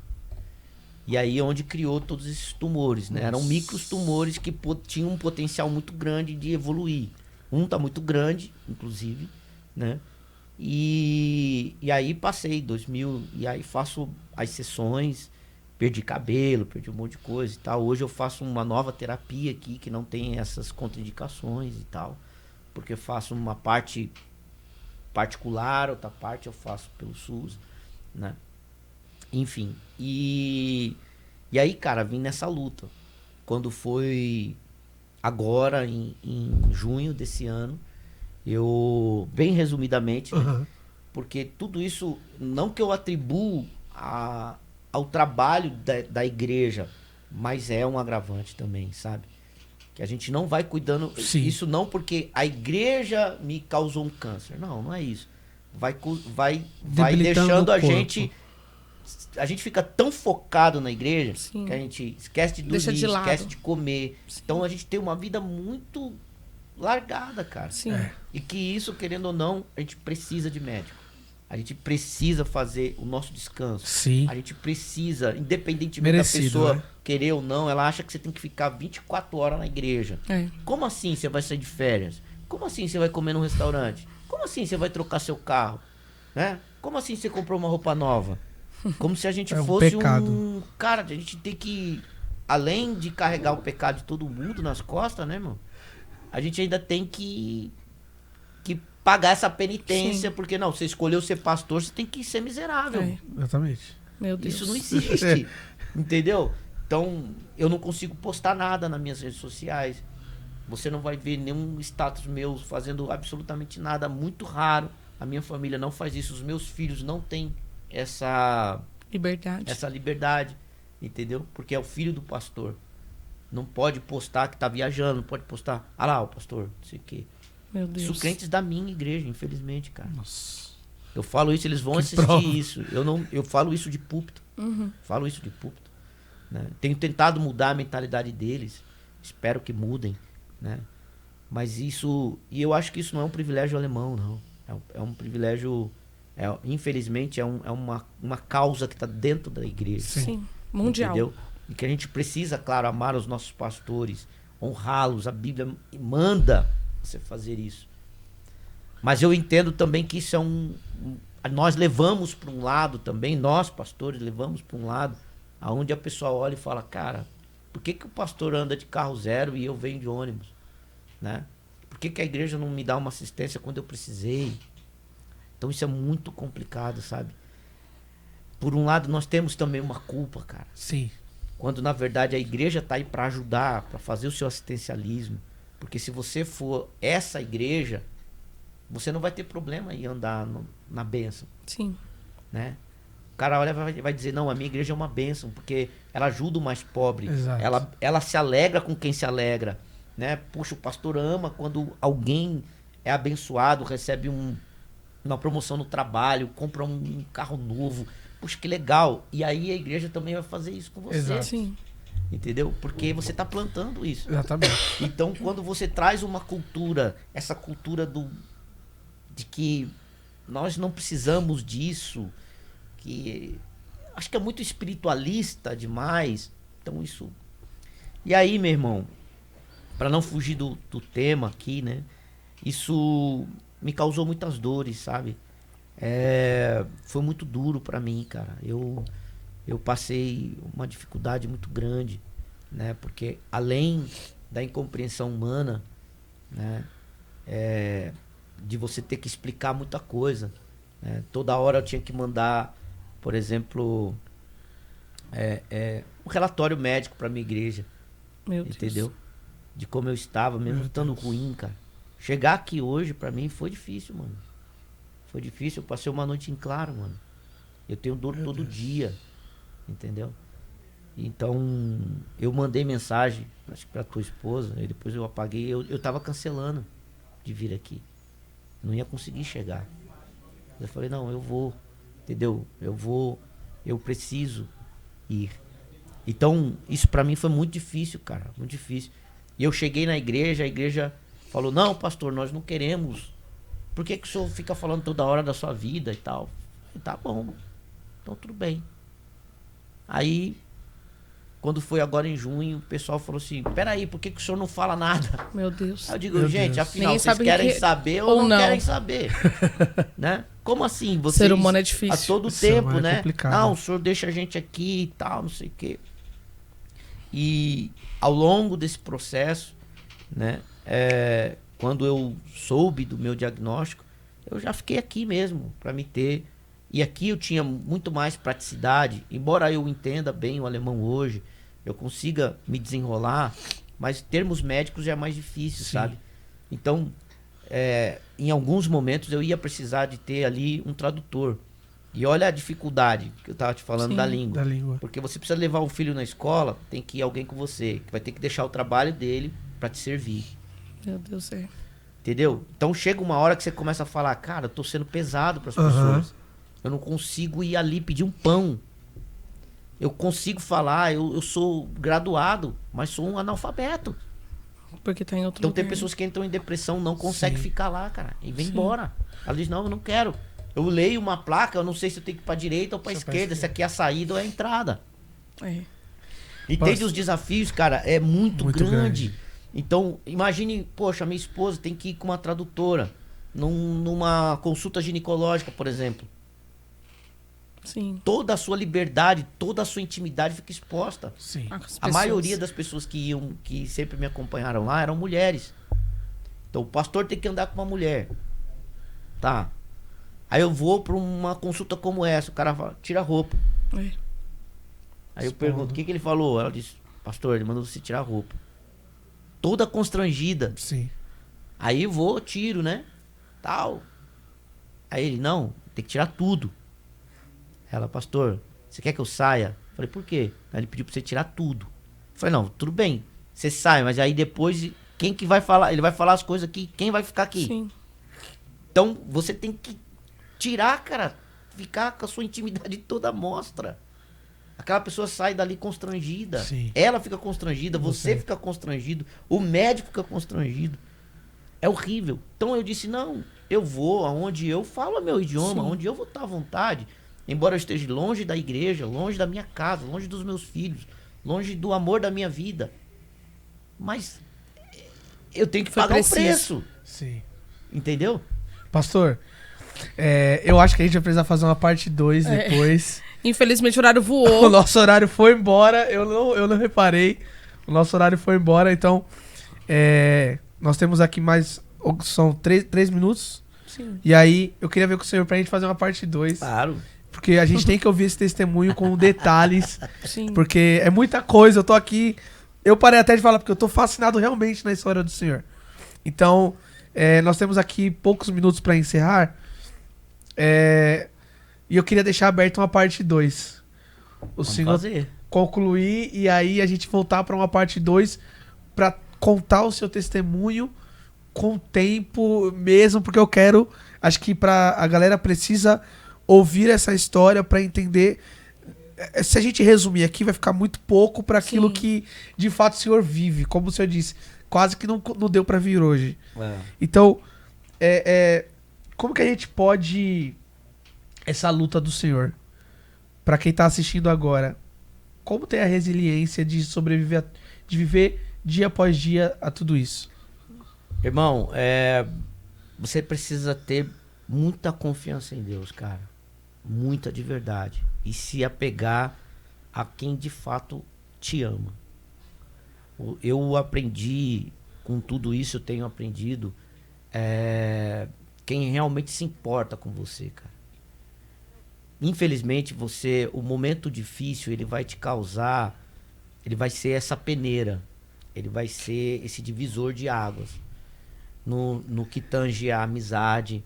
E aí é onde criou todos esses tumores, né? Eram micros tumores que tinham um potencial muito grande de evoluir. Um tá muito grande, inclusive, né? E aí passei 2000, e aí faço as sessões, perdi cabelo, perdi um monte de coisa e tal. Hoje eu faço uma nova terapia aqui, que não tem essas contraindicações e tal. Porque eu faço uma parte particular, outra parte eu faço pelo SUS, né? Enfim, e aí, cara, vim nessa luta. Quando foi agora, em junho desse ano, eu, bem resumidamente, né, porque tudo isso, não que eu atribuo ao trabalho da igreja, mas é um agravante também, sabe? Que a gente não vai cuidando, Sim. isso não porque a igreja me causou um câncer, não é isso. Vai Debilitando deixando o a corpo. gente fica tão focado na igreja, Sim. que a gente esquece de Deixa dormir, de lado. esquece de comer. Sim. Então a gente tem uma vida muito largada, cara. Sim. E que isso, querendo ou não, a gente precisa de médico. A gente precisa fazer o nosso descanso. Sim. A gente precisa, independentemente Merecido, da pessoa né? querer ou não, ela acha que você tem que ficar 24 horas na igreja. É. Como assim você vai sair de férias? Como assim você vai comer num restaurante? Como assim você vai trocar seu carro? Né? Como assim você comprou uma roupa nova? Como se a gente É um fosse pecado. Cara, a gente tem que, além de carregar o pecado de todo mundo nas costas, né, irmão? A gente ainda tem que pagar essa penitência, Sim. porque não, você escolheu ser pastor, você tem que ser miserável. É. Exatamente. Meu Deus. Isso não existe. Entendeu? Então, eu não consigo postar nada nas minhas redes sociais. Você não vai ver nenhum status meu fazendo absolutamente nada, muito raro. A minha família não faz isso, os meus filhos não têm essa liberdade, entendeu? Porque é o filho do pastor. Não pode postar que tá viajando, não pode postar, ah lá, o pastor, não sei o quê. Meu Deus. Isso crentes da minha igreja, infelizmente, cara. Nossa. Eu falo isso, eles vão Que assistir prova. isso. Eu falo isso de púlpito. Uhum. Falo isso de púlpito. Né? Tenho tentado mudar a mentalidade deles. Espero que mudem, né? Mas isso... E eu acho que isso não é um privilégio alemão, não. É um privilégio... infelizmente, é uma causa que está dentro da igreja. Sim. Mundial. Entendeu? E que a gente precisa, claro, amar os nossos pastores, honrá-los. A Bíblia manda você fazer isso. Mas eu entendo também que isso nós levamos para um lado também, nós pastores levamos para um lado, aonde a pessoa olha e fala, cara, por que o pastor anda de carro zero e eu venho de ônibus? Né? Por que a igreja não me dá uma assistência quando eu precisei? Então isso é muito complicado, sabe? Por um lado, nós temos também uma culpa, cara. Sim. Quando, na verdade, a igreja está aí para ajudar, para fazer o seu assistencialismo. Porque se você for essa igreja, você não vai ter problema em andar na bênção. Sim. Né? O cara olha e vai dizer, não, a minha igreja é uma bênção, porque ela ajuda o mais pobre. Exato. Ela se alegra com quem se alegra. Né? Puxa, o pastor ama quando alguém é abençoado, recebe uma promoção no trabalho, compra um carro novo. Puxa, que legal. E aí a igreja também vai fazer isso com você. Exato. Sim. Entendeu? Porque você está plantando isso. Exatamente. Então, quando você traz uma cultura, essa cultura de que nós não precisamos disso, que acho que é muito espiritualista demais. Então, isso... E aí, meu irmão, para não fugir do tema aqui, né? Isso me causou muitas dores, sabe? Foi muito duro para mim, cara. Eu passei uma dificuldade muito grande, né? Porque além da incompreensão humana, né? De você ter que explicar muita coisa, né? Toda hora eu tinha que mandar, por exemplo, um relatório médico para minha igreja, Meu Deus. entendeu? De como eu estava, mesmo estando ruim, cara. Chegar aqui hoje para mim foi difícil, mano. Foi difícil, eu passei uma noite em claro, mano. Eu tenho dor todo dia, entendeu? Então, eu mandei mensagem, acho que pra tua esposa, e depois eu apaguei. Eu tava cancelando de vir aqui. Não ia conseguir chegar. Eu falei, não, eu vou, entendeu? Eu preciso ir. Então, isso pra mim foi muito difícil, cara. Muito difícil. E eu cheguei na igreja, a igreja falou, não, pastor, nós não queremos. Por que o senhor fica falando toda hora da sua vida e tal? Eu falei, tá bom. Então, tudo bem. Aí, quando foi agora em junho, o pessoal falou assim, peraí, por que o senhor não fala nada? Meu Deus. Aí eu digo, Meu gente, Deus. afinal, Ninguém vocês sabe querem que- saber ou ou não não. querem saber? Né? Como assim? Vocês, Ser humano é difícil. a todo Ser humano tempo, é né? complicado. Não, o senhor deixa a gente aqui e tal, não sei o quê. E ao longo desse processo, né? Quando eu soube do meu diagnóstico, eu já fiquei aqui mesmo para me ter. E aqui eu tinha muito mais praticidade, embora eu entenda bem o alemão hoje, eu consiga me desenrolar, mas termos médicos já é mais difícil, Sim. sabe? Então, em alguns momentos eu ia precisar de ter ali um tradutor. E olha a dificuldade que eu tava te falando Sim. da língua. Da língua. Porque você precisa levar o filho na escola, tem que ir alguém com você, que vai ter que deixar o trabalho dele para te servir. Meu Deus, é. Entendeu? Então chega uma hora que você começa a falar, cara, eu tô sendo pesado para as Aham. pessoas. Eu não consigo ir ali pedir um pão. Eu consigo falar, eu sou graduado, mas sou um analfabeto. Porque tá em outro Então lugar. tem pessoas que entram em depressão, não conseguem Sim. ficar lá, cara, e vem Sim. embora. Ela diz, não, eu não quero. Eu leio uma placa, eu não sei se eu tenho que ir pra direita ou pra Só pra esquerda, se aqui é a saída ou é a entrada. É. Entende os desafios, cara? É muito, Muito grande. grande. Então, imagine, poxa, minha esposa tem que ir com uma tradutora numa consulta ginecológica, por exemplo. Sim. Toda a sua liberdade, toda a sua intimidade fica exposta. Sim. As A pessoas. maioria das pessoas que iam, que sempre me acompanharam lá, eram mulheres. Então, o pastor tem que andar com uma mulher. Tá. Aí eu vou pra uma consulta como essa, o cara fala, tira a roupa. É. Aí eu Expondo. pergunto, o que ele falou? Ela disse, pastor, ele mandou você tirar a roupa. Toda constrangida. Sim. Aí eu vou, tiro, né? Tal. Aí ele, não, tem que tirar tudo. Ela, pastor, você quer que eu saia? Falei, por quê? Aí ele pediu pra você tirar tudo. Falei, não, tudo bem, você sai, mas aí depois, quem que vai falar? Ele vai falar as coisas aqui, quem vai ficar aqui? Sim. Então, você tem que tirar, cara, ficar com a sua intimidade toda à mostra. Aquela pessoa sai dali constrangida. Sim. Ela fica constrangida, você fica constrangido, o médico fica constrangido. É horrível. Então eu disse, não, eu vou aonde eu falo meu idioma, Sim. onde eu vou estar à vontade. Embora eu esteja longe da igreja, longe da minha casa, longe dos meus filhos, longe do amor da minha vida. Mas eu tenho que Foi pagar preciso. o preço. Sim. Entendeu? Pastor, eu acho que a gente vai precisar fazer uma parte 2 depois. Infelizmente o horário O voou. nosso horário foi embora, eu não reparei. O nosso horário foi embora, então nós temos aqui mais. São 3 minutos. Sim. E aí, eu queria ver com o senhor pra gente fazer uma parte 2. Claro. Porque a gente tem que ouvir esse testemunho com detalhes. Sim. Porque é muita coisa. Eu tô aqui. Eu parei até de falar, porque eu tô fascinado realmente na história do senhor. Então, nós temos aqui poucos minutos pra encerrar. E eu queria deixar aberto uma parte 2. O Vamos senhor fazer. concluir e aí a gente voltar pra uma parte 2 pra contar o seu testemunho com tempo mesmo, porque eu quero, acho que a galera precisa ouvir essa história pra entender. Se a gente resumir aqui, vai ficar muito pouco pra aquilo Sim. que de fato o senhor vive, como o senhor disse, quase que não deu pra vir hoje. É. Então, como que a gente pode essa luta do senhor pra quem tá assistindo agora? Como ter a resiliência de sobreviver, de viver dia após dia a tudo isso? Irmão, você precisa ter muita confiança em Deus, cara. Muita de verdade. E se apegar a quem de fato te ama. Eu aprendi, com tudo isso eu tenho aprendido, quem realmente se importa com você, cara. Infelizmente, o momento difícil, ele vai te causar, ele vai ser essa peneira, ele vai ser esse divisor de águas. No que tange a amizade,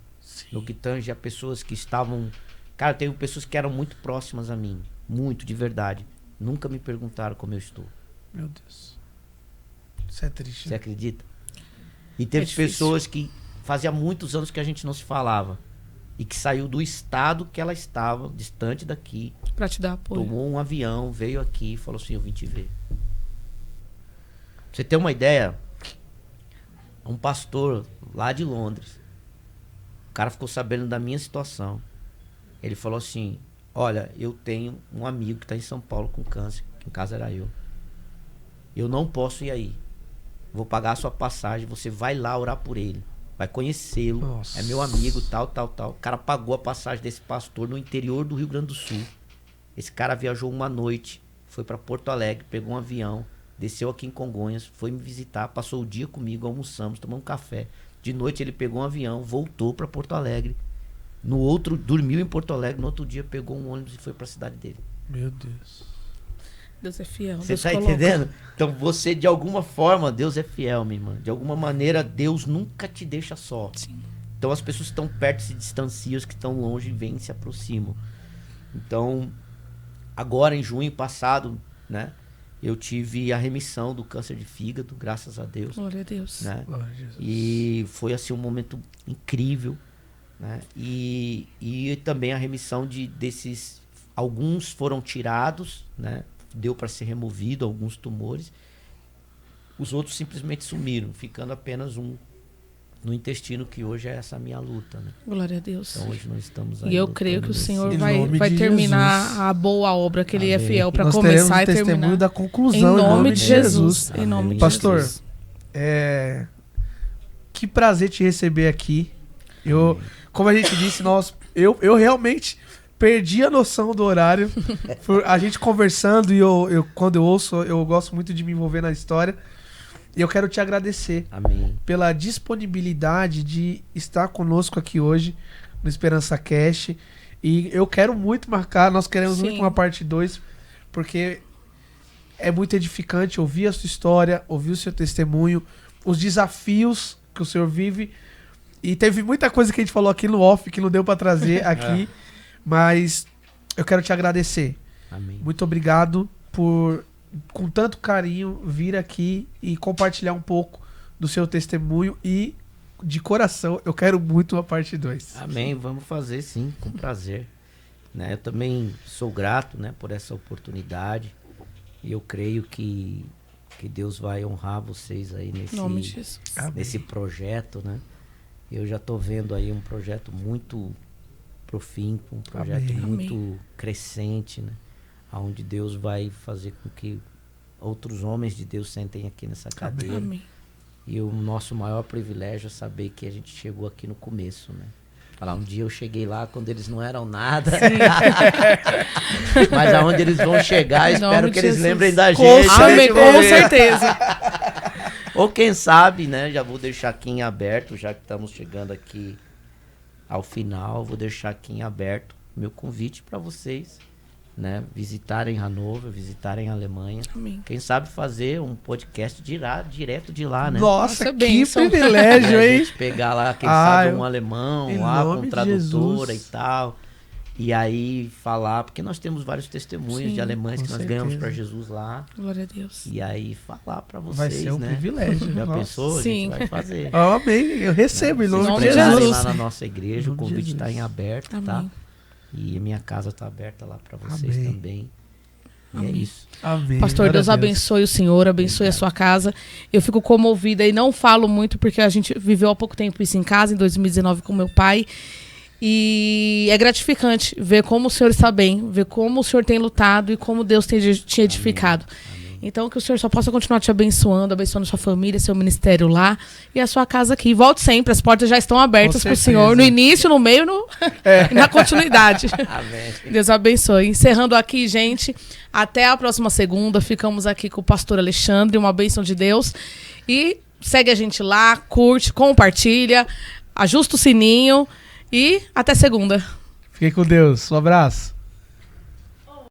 no que tange a pessoas que estavam... Cara, teve pessoas que eram muito próximas a mim, muito, de verdade. Nunca me perguntaram como eu estou. Meu Deus. Isso é triste. Você acredita? E teve difícil. pessoas que fazia muitos anos que a gente não se falava. e que saiu do estado que ela estava, distante daqui, Pra te dar apoio. tomou um avião, veio aqui e falou assim, eu vim te ver. Pra você ter uma ideia, um pastor lá de Londres, o cara ficou sabendo da minha situação. Ele falou assim, olha, eu tenho um amigo que está em São Paulo com câncer, que em casa era eu. Eu não posso ir aí. Vou pagar a sua passagem, você vai lá orar por ele. Vai conhecê-lo, Nossa. é meu amigo, tal. O cara pagou a passagem desse pastor no interior do Rio Grande do Sul. Esse cara viajou uma noite, foi para Porto Alegre, pegou um avião, desceu aqui em Congonhas, foi me visitar, passou o dia comigo, almoçamos, tomamos um café. De noite ele pegou um avião, voltou para Porto Alegre. No outro, dormiu em Porto Alegre, no outro dia pegou um ônibus e foi para a cidade dele. Meu Deus. Deus é fiel. Você Deus tá coloca. entendendo? Então você, de alguma forma, Deus é fiel, minha irmã. De alguma maneira, Deus nunca te deixa só. Sim. Então as pessoas que estão perto se distanciam, os que estão longe vêm e se aproximam. Então, agora em junho passado, né, eu tive a remissão do câncer de fígado, graças a Deus. Glória a Deus. Né? Glória a Jesus. E foi assim um momento incrível, né? E também a remissão desses, alguns foram tirados, né? Deu para ser removido alguns tumores, os outros simplesmente sumiram, ficando apenas um no intestino, que hoje é essa minha luta, né? Glória a Deus. Então hoje nós estamos aí. E eu creio que o Senhor Em vai nome de terminar Jesus. a boa obra que Ele é Amém. fiel para Nós começar e teremos testemunho terminar. da conclusão Em nome de Jesus. Em Amém. nome de Pastor, Jesus. Que prazer te receber aqui. Como a gente disse, eu realmente perdi a noção do horário. A gente conversando e quando eu ouço, eu gosto muito de me envolver na história. E eu quero te agradecer Amém. pela disponibilidade de estar conosco aqui hoje no Esperança Cast. E eu quero muito marcar, nós queremos Sim. muito uma parte 2, porque é muito edificante ouvir a sua história, ouvir o seu testemunho, os desafios que o senhor vive. E teve muita coisa que a gente falou aqui no off que não deu para trazer aqui, mas eu quero te agradecer. Amém. Muito obrigado por, com tanto carinho, vir aqui e compartilhar um pouco do seu testemunho. E, de coração, eu quero muito uma parte 2. Amém, vamos fazer sim, com prazer. Né? Eu também sou grato, né, por essa oportunidade. E eu creio que Deus vai honrar vocês aí Em nome de Jesus. nesse projeto, né? Eu já estou vendo aí um projeto muito profícuo, um projeto Amém. muito crescente, né? Onde Deus vai fazer com que outros homens de Deus sentem aqui nessa cadeira. Amém. E o nosso maior privilégio é saber que a gente chegou aqui no começo, né? Falar, um dia eu cheguei lá quando eles não eram nada. Mas aonde eles vão chegar, Em espero nome que de eles Jesus. lembrem da Com gente. Amém, certeza. com certeza. Ou quem sabe, né? Já vou deixar aqui em aberto, já que estamos chegando aqui ao final, vou deixar aqui em aberto meu convite para vocês, né? Visitarem Hannover, visitarem a Alemanha. Amém. Quem sabe fazer um podcast direto de lá, né? Nossa, Nossa, que bênção. privilégio, A hein? gente pegar lá, quem Ah, sabe, eu- um alemão em lá nome com de tradutora Jesus. e tal. E aí falar, porque nós temos vários testemunhos Sim, de alemães com que nós certeza. ganhamos para Jesus lá. Glória a Deus. E aí falar para vocês, Vai ser um né? privilégio. Já Nossa. pensou? A Sim. gente vai fazer. Amém. Eu recebo em nome Em de nome de Pregarem Jesus. Jesus. lá na nossa igreja, Em o nome de convite está Jesus. em aberto, Amém. tá? E a minha casa está aberta lá para vocês Amém. também. E é Amém. isso. Amém. Pastor, Glória Deus a abençoe o senhor, abençoe a sua casa. Eu fico comovida e não falo muito porque a gente viveu há pouco tempo isso em casa, em 2019, com meu pai. E é gratificante ver como o senhor está bem, ver como o senhor tem lutado e como Deus tem te edificado. Amém. Então, que o senhor só possa continuar te abençoando, abençoando sua família, seu ministério lá e a sua casa aqui. Volte sempre, as portas já estão abertas para o certeza. senhor, no início, no meio e na continuidade. Amém. Deus abençoe. Encerrando aqui, gente. Até a próxima segunda. Ficamos aqui com o pastor Alexandre. Uma bênção de Deus. E segue a gente lá, curte, compartilha, ajusta o sininho. E até segunda. Fiquem com Deus. Um abraço.